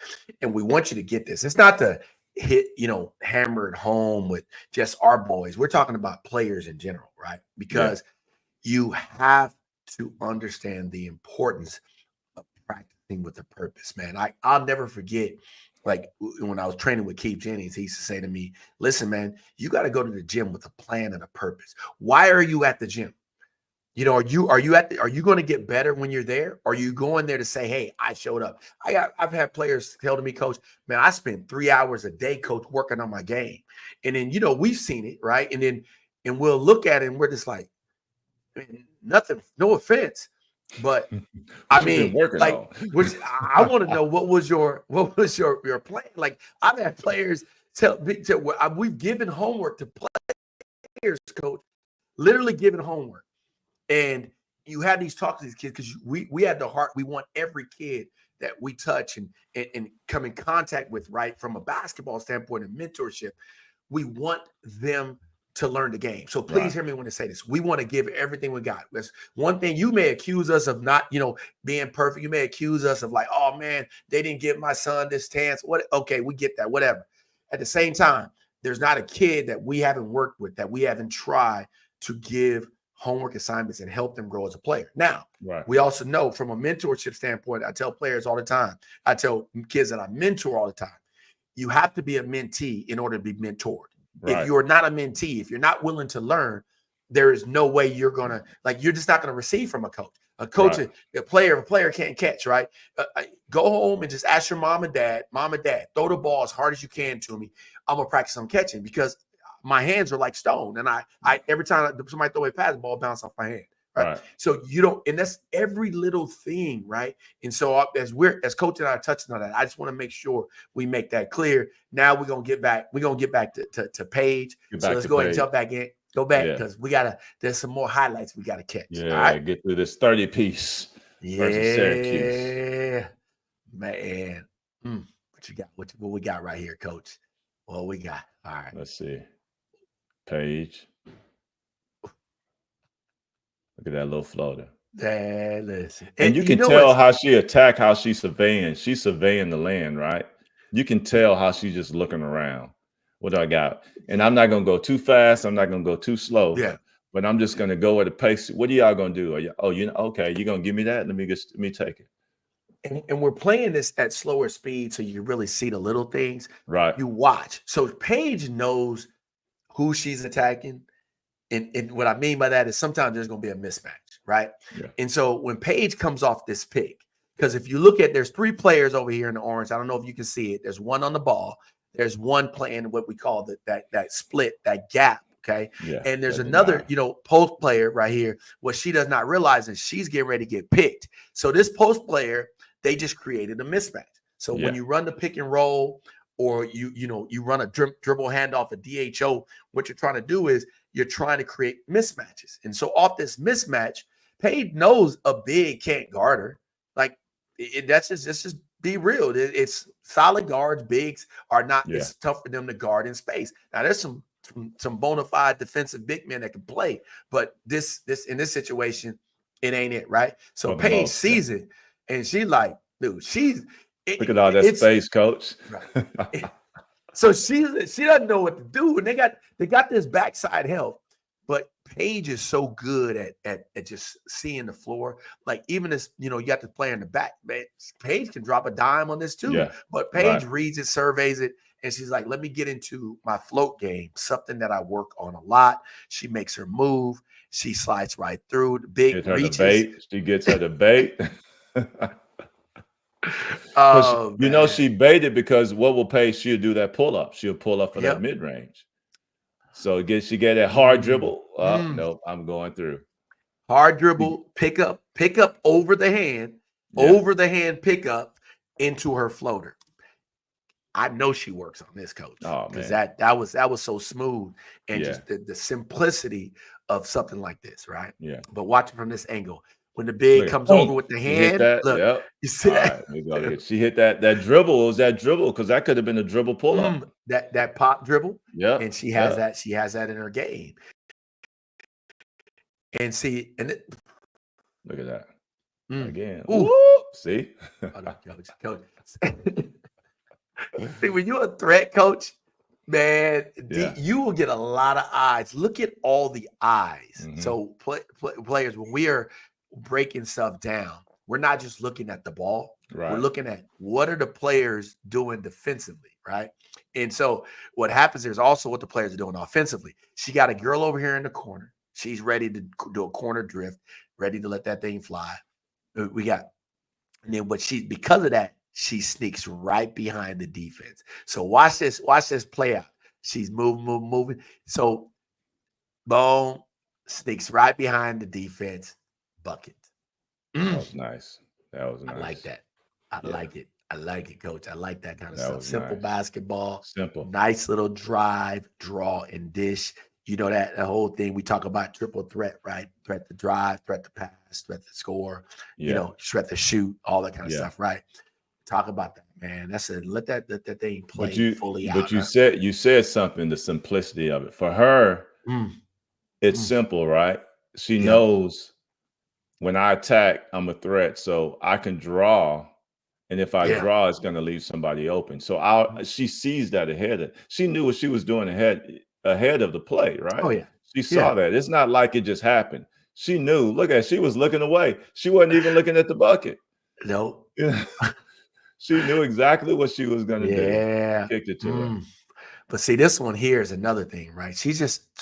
and we want you to get this. It's not to hit, hammer it home with just our boys. We're talking about players in general, right? Yeah. Because you have to understand the importance of practicing with a purpose, man. I'll never forget, like when I was training with Keith Jennings, he used to say to me, "Listen, man, you got to go to the gym with a plan and a purpose. Why are you at the gym? Are you going to get better when you're there? Or are you going there to say, hey, I showed up? I've had players tell to me, coach, man, I spend 3 hours a day, coach, working on my game. And then, we've seen it, right? And we'll look at it and we're just like, nothing, no offense. But I What you been mean, working like, on? which I want to know what was your plan? Like, I've had players we've given homework to players, coach, literally given homework. And you had these talks to these kids because we had the heart. We want every kid that we touch and come in contact with, right? From a basketball standpoint and mentorship, we want them to learn the game. So please Right. hear me when I say this. We want to give everything we got. That's one thing. You may accuse us of not, being perfect. You may accuse us of like, oh man, they didn't give my son this chance. What? Okay, we get that. Whatever. At the same time, there's not a kid that we haven't worked with, that we haven't tried to give homework assignments and help them grow as a player. Now, Right. we also know from a mentorship standpoint, I tell players all the time, I tell kids that I mentor all the time, you have to be a mentee in order to be mentored. If Right. you're not a mentee, if you're not willing to learn, there is no way you're you're just not gonna receive from a coach. A coach, Right. a player can't catch, right? Go home and just ask your mom and dad, throw the ball as hard as you can to me. I'm gonna practice on catching because my hands are like stone, and I every time somebody throw a pass, the ball bounce off my hand. Right. Right. So you don't, and that's every little thing, right? And so as coach and I are touching on that, I just want to make sure we make that clear. Now we're gonna get back to Paige. Get So back let's to go ahead and Paige. jump back in. Go back Yeah. because there's some more highlights we gotta catch. All Yeah. right. Get through this 30 piece versus Syracuse. Yeah, man. What you got? What we got right here, coach? What we got? All right. Let's see. Paige. Look at that little floater. Listen. And And you you can know tell what's how she attacked, how she's surveying. She's surveying the land, right? You can tell how she's just looking around. What do I got? And I'm not gonna go too fast. I'm not gonna go too slow. yeah. But I'm just gonna go at a pace. What are y'all gonna do? Okay, you're gonna give me that? Let me take it. and we're playing this at slower speed, so you really see the little things. Right. You watch. So Paige knows who she's attacking. And what I mean by that is sometimes there's going to be a mismatch, right? Yeah. And so when Paige comes off this pick, because if you look at, there's 3 players over here in the orange. I don't know if you can see it. There's one on the ball. There's one playing what we call that split, that gap. Okay. Yeah. And there's That another, denial. post player right here. What she does not realize is she's getting ready to get picked. So this post player, they just created a mismatch. So when Yeah. you run the pick and roll, or you run a dribble handoff, a DHO, what you're trying to do is you're trying to create mismatches. And so off this mismatch, Paige knows a big can't guard her. Like let's just be real. It's solid guards. Bigs are not. Yeah. It's tough for them to guard in space. Now there's some bona fide defensive big men that can play, but this in this situation, it ain't it, right? So For the Paige most. Yeah. sees it, and she like, dude, Look at all that it's space, coach. right. So she doesn't know what to do, and they got this backside help, but Paige is so good at just seeing the floor. Like even as you got the player in the back, man, Paige can drop a dime on this too. Yeah. But Paige Right. reads it, surveys it, and she's like, "Let me get into my float game, something that I work on a lot." She makes her move. She slides right through the big Get her the reaches. bait. She gets her the bait. Because Oh man, she baited because what will pay? She'll do that pull up. She'll pull up for that yep. mid range. So she get that hard Mm, dribble. mm. Nope, I'm going through. Hard She- dribble, pick up over the Yeah. pickup into her floater. I know she works on this, coach, Oh because man. that was so smooth, and Yeah. just the simplicity of something like this, right? Yeah. But watch it from this angle. When the big Look at comes over boom. with the She hit hand, that. look, Yep. you see All that? right. There we go. Look at she hit that dribble. It was that dribble because that could have been a dribble pull up. That pop dribble, Yep. and she has Yep. that in her game. And see, Look at that. mm, Again. ooh, Woo. See? hold on, coach. See, when you're a threat coach, man, Yeah. you will get a lot of eyes. Look at all the eyes. Hmm. So players, when we are breaking stuff down, we're not just looking at the ball. We're Right. looking at what are the players doing defensively, right? And so what happens is also what the players are doing offensively. She got a girl over here in the corner. She's ready to do a corner drift, ready to let that thing fly. We got and then because of that, she sneaks right behind the defense. So watch this play out. She's moving. So boom, sneaks right behind the defense, bucket. That Mm, was nice. That was I like nice. that. I Yeah. like it. I like it, coach. I like that kind of That stuff. was Simple nice. basketball, Simple. nice little drive, draw, and dish. You know that the whole thing we talk about triple threat, right? Threat to drive, threat to pass, threat to score, Yeah. threat to shoot, all that kind of Yeah. stuff, right? Talk about that, man. That's it. Let that thing But play fully out. you said something, the simplicity of it. For her, Mm, it's mm, simple, right? She yep. knows when I attack, I'm a threat. So I can draw. And if I Yeah. draw, it's going to leave somebody open. So Mhm. she sees that she knew what she was doing ahead of the play, right? Oh yeah. She saw Yeah. that. It's not like it just happened. She knew. Look at she was looking away. She wasn't even looking at the bucket. No. She knew exactly what she was going to do. Yeah. Kicked it to her. Mm. But see, this one here is another thing, right?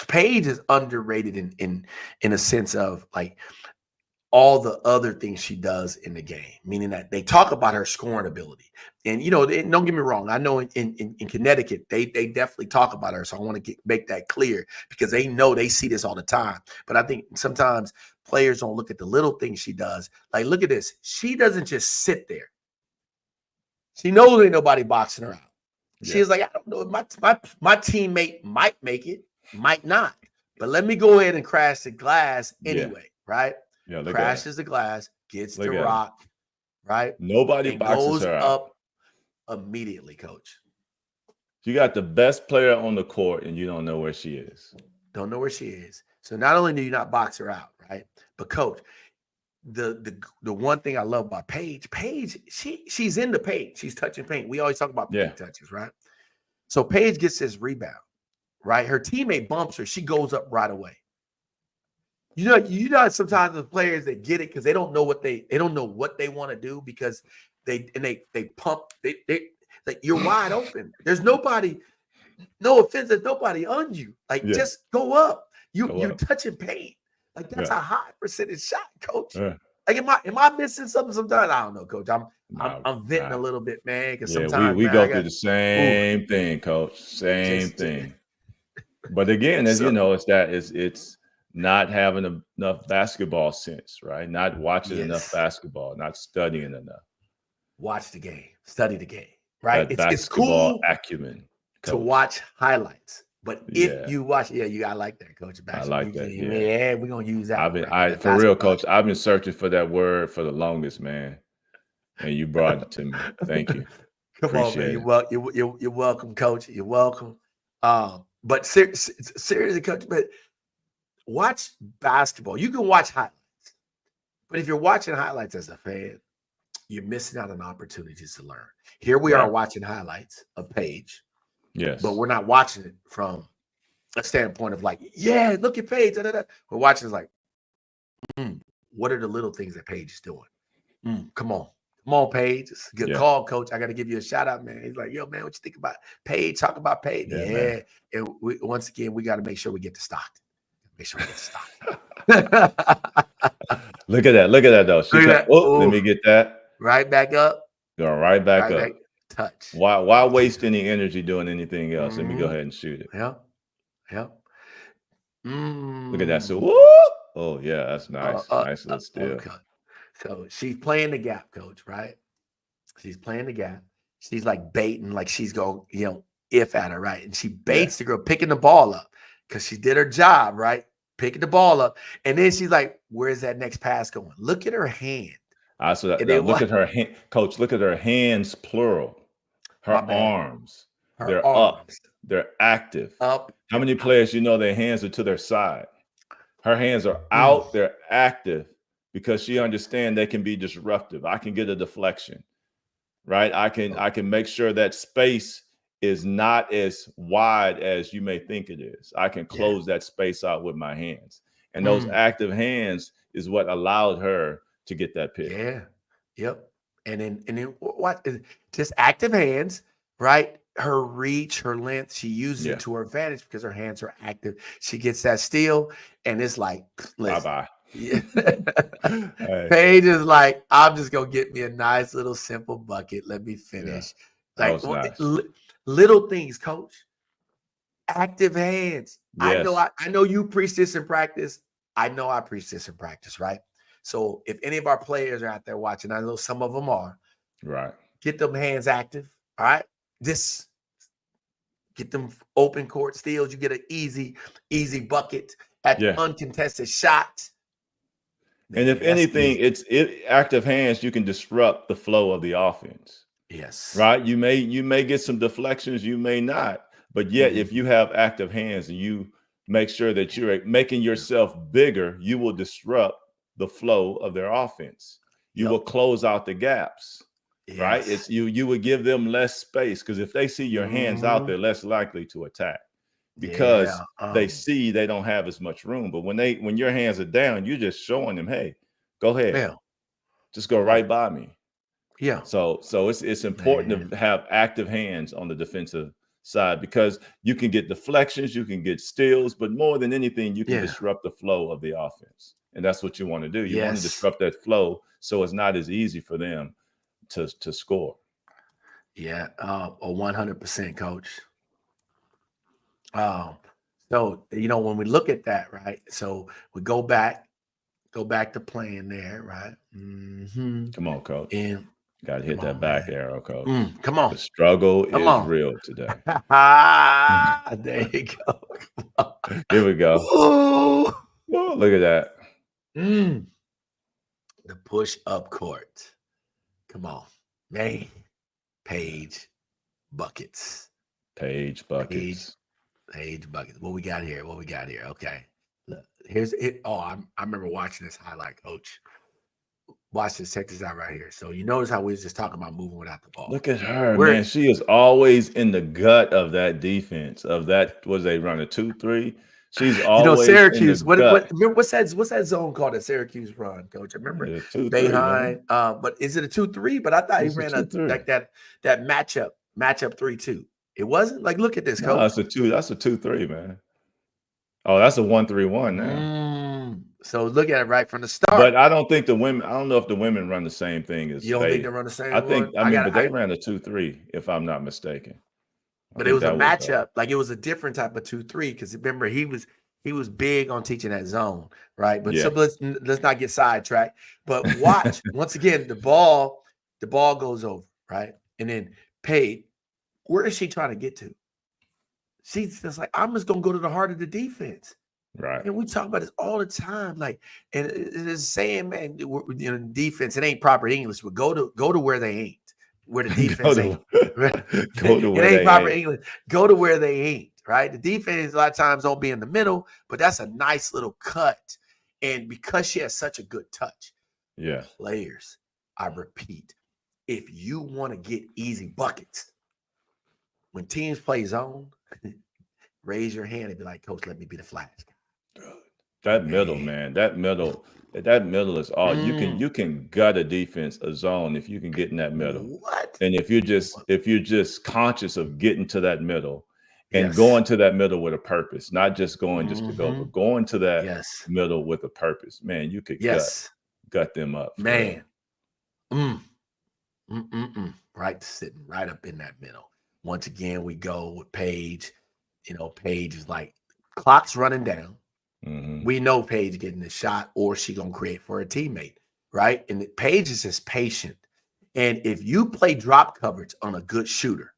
Paige is underrated in a sense of like all the other things she does in the game, meaning that they talk about her scoring ability. And don't get me wrong, I know in Connecticut, they definitely talk about her. So I want to make that clear because they see this all the time. But I think sometimes players don't look at the little things she does. Like, look at this. She doesn't just sit there. She knows ain't nobody boxing her out. Yeah. She's like, I don't know. My teammate might make it, might not. But let me go ahead and crash the glass Yeah. anyway, right? Yeah. Look at her. Crashes the glass, gets the Look at her. rock, right? Nobody And boxes goes her out. up immediately, coach. You got the best player on the court and you don't know where she is. Don't know where she is. So not only do you not box her out, right? But coach, the one thing I love about Paige, she's in the paint. She's touching paint. We always talk about Yeah. paint touches, right? So Paige gets this rebound, right? Her teammate bumps her. She goes up right away. You know, sometimes the players that get it because they don't know what they want to do because they pump they like you're wide open. There's nobody. No offense, there's nobody on you. Like Yeah, just go up. go You up. touching paint. Like that's Yeah, a high percentage shot, coach. yeah. Like am I missing something sometimes? I don't know, coach. Nah, I'm venting nah. a little bit, man. Because Yeah, sometimes, we man, I go through got the ooh, same thing, coach. Same just thing. But again, as you so know, it's not having enough basketball sense, right? Not watching enough yes. basketball, not studying enough. Watch the game, study the game, right? That It's basketball cool acumen, to coach. watch highlights, but if Yeah, you watch, yeah, you gotta like that, coach. I Basketball, like you can, that. Yeah. yeah, we're gonna use that I've one been right there. I That for real, basketball. coach. I've been searching for that word for the longest, man. And you brought it to me. Thank you. Come on, man. Appreciate it. You're welcome, coach. You're welcome. But seriously, coach, but watch basketball. You can watch highlights, but if you're watching highlights as a fan, you're missing out on opportunities to learn. Here we are Right. watching highlights of Paige, but Yes. we're not watching it from a standpoint of like, yeah, look at Paige. Da, da, da. We're watching is like, what are the little things that Paige is doing? Come on. Come on, Paige. It's a good Yeah. call, coach. I got to give you a shout out, man. He's like, yo, man, what you think about Paige? Talk about Paige. Yeah, man. Yeah. And once again, we got to make sure we get to Stockton. Make sure we get to Stockton. Look at that. Look at that though. She Look at cut. that. Oh, let Oh, me get that. right back up. Going right back Right back. up. Touch. Why waste any energy doing anything else? Let me go Mm-hmm. ahead and shoot it. Yeah. Yeah. Look at that. So, Mm. woo! Oh, yeah, that's nice. Nice little steal. Okay. So she's playing the gap, coach, right? She's playing the gap. She's like baiting, like she's going, if at her, right? And she Yeah. baits the girl picking the ball up because she did her job, right? Picking the ball up. And then she's like, where's that next pass going? Look at her hand. So that, And now then look what? at her hand, coach. Look at her hands, plural. My Her bad. arms. Her They're up. arms They're active. up How and many out. players their hands are to their side? Her hands are Mm. out. They're active because she understands they can be disruptive. I can get a deflection, right? I can make sure that space is not as wide as you may think it is. I can Yeah. close that space out with my hands. And those Mm. active hands is what allowed her to get that pick. Yeah. Yep. And then what? Just active hands, right? Her reach, her length, she uses Yeah. it to her advantage because her hands are active. She gets that steal, and it's like, listen, Bye-bye. yeah. Hey, Paige is like, I'm just gonna get me a nice little simple bucket. Let me yeah, finish. that Like was nice. little things, coach. Active hands. Yes. I know you preach this in practice. I know I preach this in practice, right? So if any of our players are out there watching, I know some of them are, Right. get them hands active. All right. Just get them open court steals. You get an easy bucket at Yeah. uncontested shot. And if Man, that's anything, easy. it's active hands, you can disrupt the flow of the offense. Yes. Right? You may get some deflections, you may not. But yet, Mhm. if you have active hands and you make sure that you're making yourself bigger, you will disrupt the flow of their offense. You will Yep. close out the gaps. Right? Yes. It's you would give them less space because if they see your hands out, Mhm. they're less likely to attack because Yeah. they see they don't have as much room. But when your hands are down, you're just showing them, hey, go ahead, Yeah. just go Come on. right by me. Yeah. So it's important Man. to have active hands on the defensive side because you can get deflections, you can get steals, but more than anything, you can Yeah. disrupt the flow of the offense. And that's what you want to do. You want to Yes. disrupt that flow so it's not as easy for them to score. Yeah. 100%, coach. Um, so when we look at that, right? So we go back to playing there, right? Mm-hmm. Come on, coach. And Got to come hit that on, back man. arrow, coach. Come The on, struggle come is on. real today. There you go. Here we go. Ooh. Oh, look at that. The push up court. Come on, man. Paige Buckets. Paige Buckets. Paige Buckets. What we got here? Okay. Look, here's it. Oh, I remember watching this highlight, coach. Watch this. Check this out right here. So you notice how we was just talking about moving without the ball. Look at her, We're man. She is always in the gut of that defense. Of that, was they run a 2-3? She's You know, always in the Syracuse. gut. What's that zone called that Syracuse run, Coach? I remember Yeah, 2-3, man. Behind. But is it a 2-3? But I thought he It's a ran a 2-3. like that matchup 3-2. It wasn't like look at this, No, Coach. it's a 2. That's a 2-3, man. Oh, that's a 1-3-1 now. So look at it right from the start. But I don't think the women. I don't know if the women run the same thing as You don't think they they. run the I same think. one? I mean, but they ran a 2-3, if I'm not mistaken. I But it think was a that was. matchup. Like it was a different type of 2-3 because remember he was big on teaching that zone, right? But so Yeah. let's not get sidetracked. But watch once again the ball goes over, right? And then Paige, where is she trying to get to? She's just like, I'm just gonna go to the heart of the defense. Right. And we talk about this all the time. Like, and it's saying, man, defense, it ain't proper English, but go to where they ain't, where the go defense ain't. to go to It where ain't they proper ain't. English. Go to where they ain't, right? The defense a lot of times don't be in the middle, but that's a nice little cut. And because she has such a good touch, Yeah. players, I repeat, if you want to get easy buckets, when teams play zone, raise your hand and be like, Coach, let me be the flash. That middle, man. That middle is all you can gut a defense, a zone if you can get in that middle. What? And if you're just conscious of getting to that middle and Yes. going to that middle with a purpose, not just going just to go, but going to that Yes. middle with a purpose, man, you could Yes. gut them up for real. Man. Right, sitting right up in that middle. Once again, we go with Paige. You know, Paige is like clock's running down. We know Paige getting the shot, or she gonna create for a teammate, right? And Paige is just patient. And if you play drop coverage on a good shooter,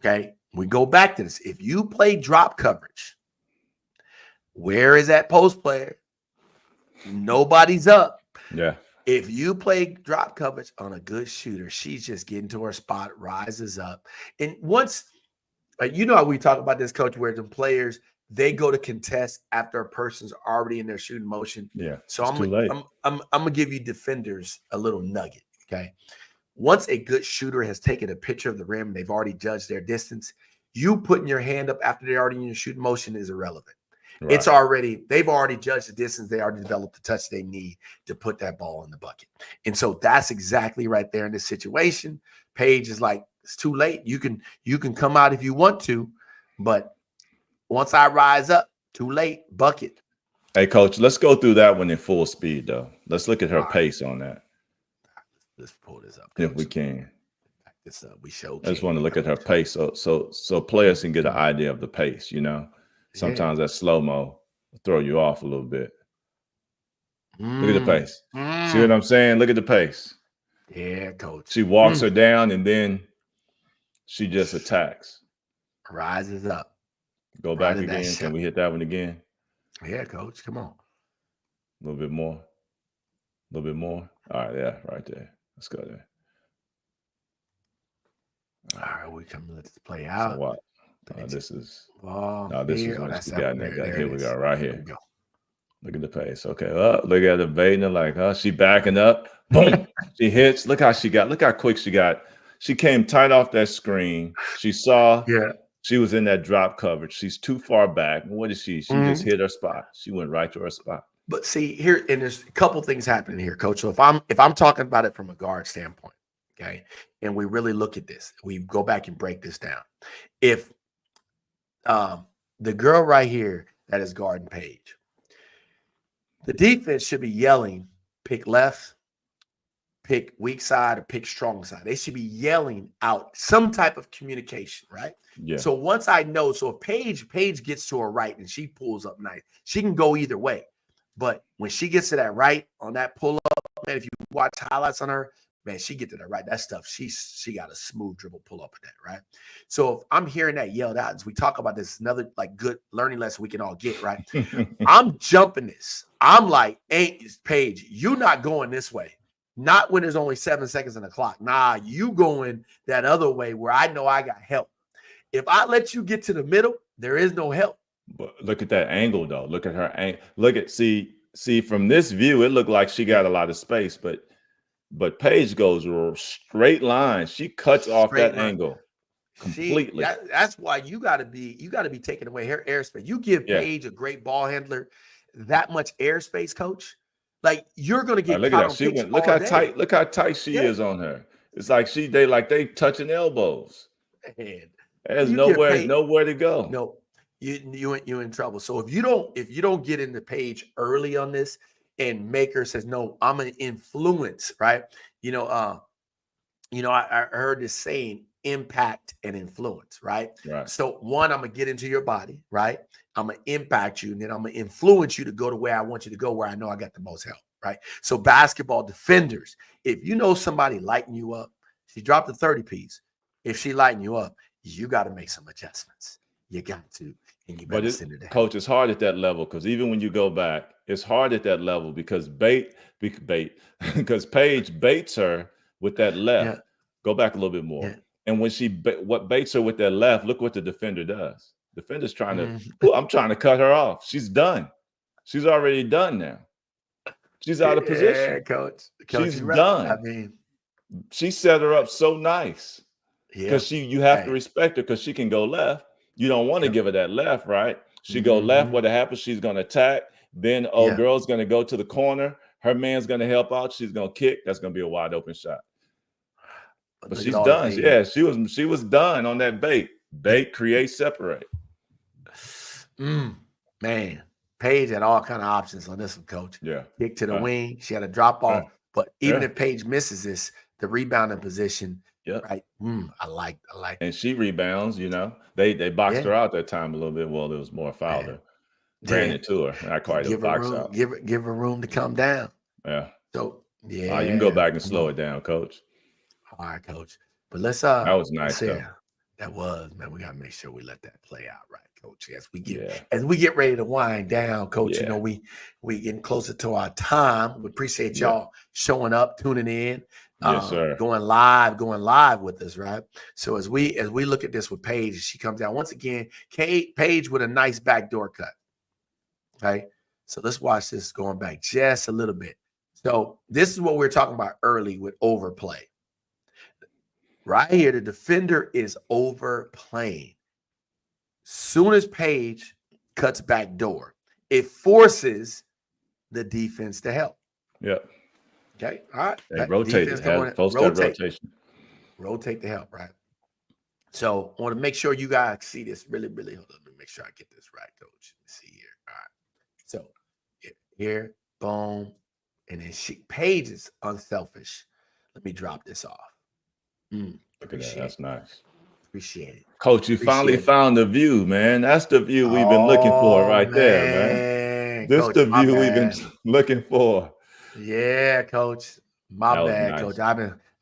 okay, we go back to this. If you play drop coverage, where is that post player? Nobody's up. Yeah. If you play drop coverage on a good shooter, she's just getting to her spot, rises up. And once, you know how we talk about this, Coach, where the players, they go to contest after a person's already in their shooting motion. Yeah. So It's too late. I'm gonna give you defenders a little nugget. Okay. Once a good shooter has taken a picture of the rim, they've already judged their distance. You putting your hand up after they're already in your shooting motion is irrelevant. Right. They've already judged the distance. They already developed the touch they need to put that ball in the bucket. And so that's exactly right there in this situation. Paige is like, it's too late. You can come out if you want to, but once I rise up, too late, bucket. Hey, Coach, let's go through that one in full speed, though. Let's look at her All right. pace on that. Let's pull this up, Coach. If Coach. we can. This up. We show. I just want to look at her pace, so players can get an idea of the pace. You know, sometimes that slow mo throw you off a little bit. Look at the pace. See what I'm saying? Look at the pace. Yeah, Coach. She walks her down, and then she just attacks. Rises up. Go back again. Can we hit that one again? Yeah, Coach. Come on. A little bit more. A little bit more. All right, yeah, right there. Let's go there. All right, we come let this play out. So what? This is when she got in that guy. Here we go, right here. There we go. Look at the pace. Okay, look at the Vaden, like, she backing up. Boom, she hits. Look how quick she got. She came tight off that screen. She saw she was in that drop coverage. She's too far back. What did she? She just hit her spot. She went right to her spot. But see here, and there's a couple things happening here, Coach. So if I'm talking about it from a guard standpoint, okay, and we really look at this, we go back and break this down. If the girl right here that is guarding Paige, the defense should be yelling, pick left, pick weak side, or pick strong side. They should be yelling out some type of communication, right? Yeah. So once I know, so if Paige gets to her right and she pulls up nice, she can go either way. But when she gets to that right on that pull up, man, if you watch highlights on her, man, she get to that right. That stuff, she got a smooth dribble pull up with that, right? So if I'm hearing that yelled out, as we talk about this, another like good learning lesson we can all get, right? I'm jumping this. I'm like, hey, Paige, you not going this way. Not when there's only 7 seconds on the clock. Nah, you going that other way where I know I got help. If I let you get to the middle, there is no help. But look at that angle, though. Look at her angle. Look at see from this view, it looked like she got a lot of space, but Paige goes straight line. She cuts off that angle. completely. That's why you got to be taking away her airspace. You give Yeah. Paige, a great ball handler, that much airspace, coach. Like you're gonna get Look at caught that. on She picks went. all day. Look how tight she Yeah, is on her. It's like they touching elbows. and There's you give Paige. nowhere to go. No, you in trouble. So if you don't get into Page early on this, and Maker says no, I'm an influence, right? You know, I heard this saying, impact and influence, right? Right. So one, I'm gonna get into your body, right? I'm gonna impact you, and then I'm gonna influence you to go to where I want you to go, where I know I got the most help, right? So basketball defenders, if you know somebody lighting you up, she dropped the 30 piece. If she lighting you up, you got to make some adjustments. You got to, and you But better send her to help. coach, it's hard at that level because even when you go back, it's hard at that level because because Paige baits her with that Yeah, left. Go back a little bit more. yeah. And when what baits her with that left, look what the defender does. Defender's trying to, Mhm. I'm trying to cut her off. She's done. She's already done now. She's out of Yeah, position. coach. Coach, She's you're right. I done. mean, She set her up so nice. yeah. Because you have to Hey, respect her because she can go left. You don't want to yep. give her that left, right? She go left. Hmm. What happens? She's gonna attack. Then Yeah. girl's gonna go to the corner. Her man's gonna help out. She's gonna kick. That's gonna be a wide open shot. But But look at she's all the done. Paige. Yeah, she was done on that bait. Bait, create, separate. Man, Paige had all kind of options on this one, coach. Yeah. Kick to the Right. wing. She had a drop Right. off. But even Yeah. if Paige misses this, the rebounding position, Yep. right? I like And it. she rebounds. They boxed Yeah, her out that time a little bit. Well, it was more foul man. to ran Yeah. into her. Not quite a Give her box room. out. Give her room to come down. Yeah. So You can go yeah. back and slow it down, coach. All right, coach. But let's That was nice see. though. That was, man. We gotta make sure we let that play out right, coach. Yeah. As we get ready to wind down, coach. Yeah. We getting closer to our time. We appreciate Yeah. y'all showing up, tuning in, Yes, sir. going live with us, right? So as we look at this with Paige, she comes down once again. Paige with a nice backdoor cut. Okay. So let's watch this going back just a little bit. So this is what we were talking about early with overplay. Right here, the defender is overplaying. Soon as Paige cuts back door, it forces the defense to help. Yep. Okay. All right. They That defense rotated. going Had to post that rotation. rotate to help, right? So I want to make sure you guys see this really, really. Hold on. Let me make sure I get this right, coach. Let's see here. All right. So here, boom. And then Paige is unselfish. Let me drop this off. Look at that. That's nice. Appreciate it. Coach, you finally Appreciate it. found the view, man. That's the view we've been looking for Oh right there, man. man, This coach, the my view we've been bad. looking for. Yeah, coach, my That was bad, nice. coach.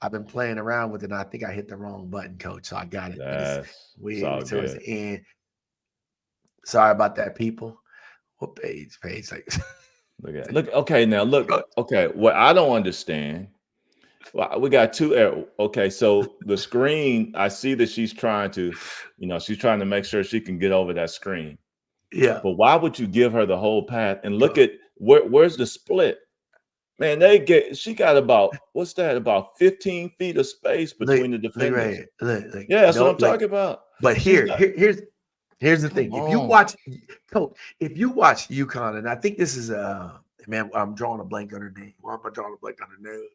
I've been playing around with it, and I think I hit the wrong button, coach. So I got it. But It's all towards good. the end. Sorry about that, people. What page? Like Okay, now look. Coach. Okay, what I don't understand. Well, we got two. Okay, so the screen. I see that she's trying to make sure she can get over that screen. Yeah. But why would you give her the whole path? And look at where's the split? Man, she got about, what's that? About 15 feet of space between the Look right defenders. here. Look. Yeah, that's what No, I'm talking about. but She's not. here's the Come thing. If you on. watch, coach, if you watch UConn, and I think this is man, I'm drawing a blank on her name. Why am I drawing a blank on her name?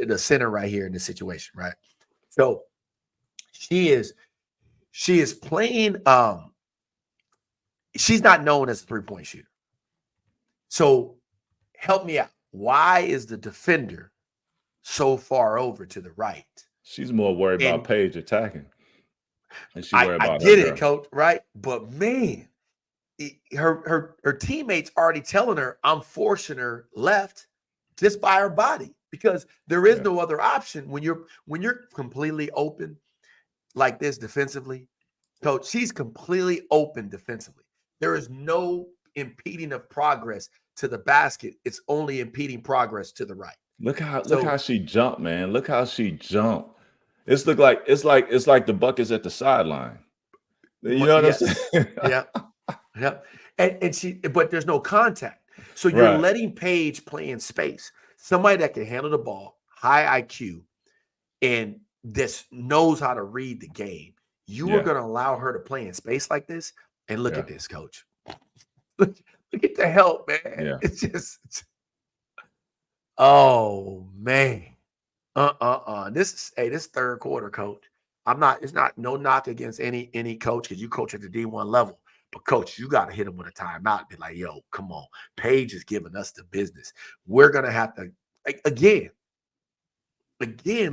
The center right here in this situation, right? So she is playing. She's not known as a 3-point shooter. So help me out. Why is the defender so far over to the right? She's more worried about Paige attacking. And she worried I about get her it, girl. coach, right? But man, her teammates already telling her, I'm forcing her left just by her body, because there is no other option when you're completely open like this defensively. Coach, she's completely open defensively. There is no impeding of progress to the basket. It's only impeding progress to the right. Look how she jumped, man. Look how she jumped. It's like the buckets at the sideline. You know what I'm saying? Yeah. But there's no contact. So you're Right. letting Paige play in space. Somebody that can handle the ball, high IQ, and this knows how to read the game. You are Yeah. going to allow her to play in space like this. And look Yeah. at this, coach. Look at the help, man. Yeah. It's just, oh man. This third quarter, coach. It's not no knock against any coach because you coach at the D1 level. But coach, you got to hit him with a timeout and be like, yo, come on. Paige is giving us the business. We're gonna have to again,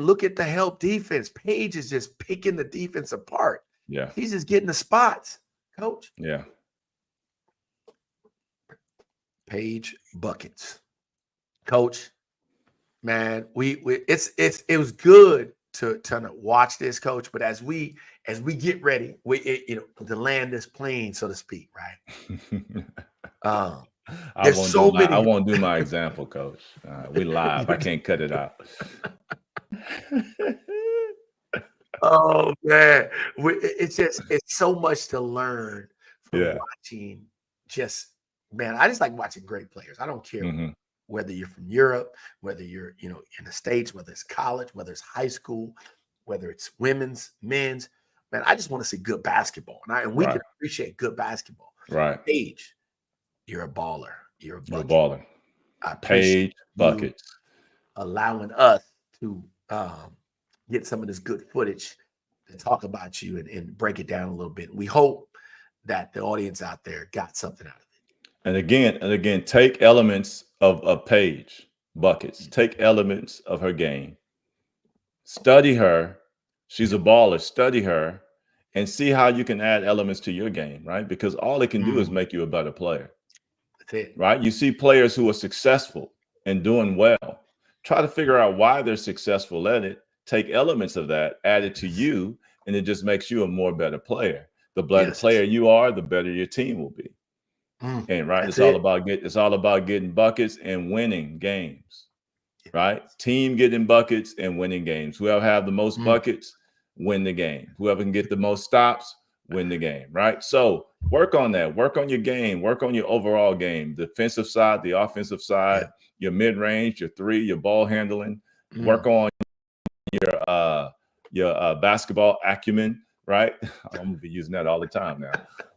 look at the help defense. Paige is just picking the defense apart. Yeah. He's just getting the spots, coach. Yeah. Paige Buckets. Coach, man, it was good to watch this, coach. But as we get ready, to land this plane, so to speak, right? There's so I many. won't do my example, coach. We live. I can't cut it out. Oh man, it's so much to learn from Yeah. watching. Just man, I just like watching great players. I don't care Hmm. whether you're from Europe, whether you're in the States, whether it's college, whether it's high school, whether it's women's, men's. Man, I just want to see good basketball, and we Right. can appreciate good basketball. Right. Paige, you're a baller. You're a You're a bucket. baller. I appreciate Paige you Buckets. allowing us to get some of this good footage to talk about you and break it down a little bit. We hope that the audience out there got something out of it. And again, take elements of Paige Buckets. Take elements of her game. Study her. She's a baller. Study her and see how you can add elements to your game, right? Because all it can do is Mm, make you a better player, that's it. right? You see players who are successful and doing well. Try to figure out why they're successful at it. Take elements of that, add it to you, and it just makes you a more better player. The better Yes. player you are, the better your team will be. And right, That's it. it's all about getting buckets and winning games. Yes. Right? Team getting buckets and winning games. Whoever have the most Mm, buckets, win the game. Whoever can get the most stops, win the game. Right? So work on that. Work on your game. Work on your overall game. Defensive side, the offensive side, yeah. your mid-range, your three, your ball handling. Work Mm, on your basketball acumen, right? I'm gonna be using that all the time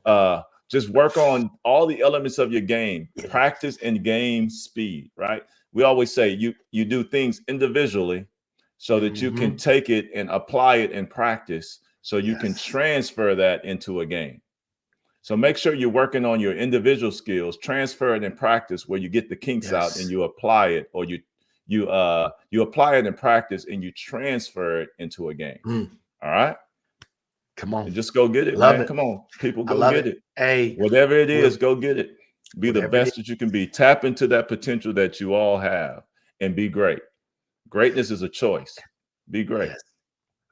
now. Just work on all the elements of your game, yeah. practice and game speed, right? We always say you do things individually so that you can Mhm. take it and apply it in practice so you can Yes. transfer that into a game. So make sure you're working on your individual skills, transfer it in practice where you get the kinks out and Yes. you apply it, or you apply it in practice and you transfer it into a game. Mm, All right. come on. And just go get it, Love man. it. Come on, people, I go love get it. it. Hey, Whatever it we're is, go get it. Be the whatever it is. best that you can be. Tap into that potential that you all have and be great. Greatness is a choice. Be great. Yes.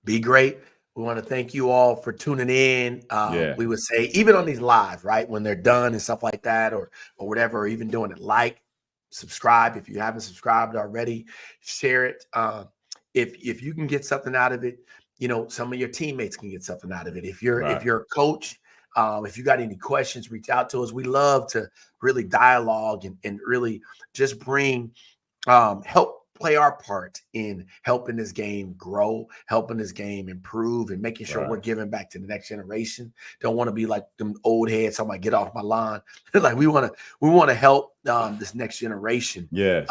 Be great. We want to thank you all for tuning in. Yeah. We would say, even on these lives, right, when they're done and stuff like that, or whatever, or even doing it, like, subscribe if you haven't subscribed already, share it. If you can get something out of it, some of your teammates can get something out of it. If you're Right. a coach, if you got any questions, reach out to us. We love to really dialogue and really just bring help play our part in helping this game grow, helping this game improve, and making sure we're Right. giving back to the next generation. Don't want to be like them old heads. Somebody get off my lawn. Like we want to help this next generation Yes.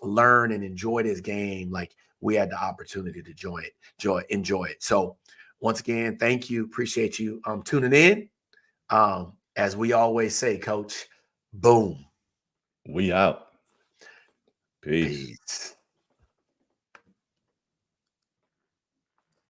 learn and enjoy this game like we had the opportunity to enjoy it. So once again, thank you, appreciate you tuning in. As we always say, Coach, boom. We out. Peace. Peace.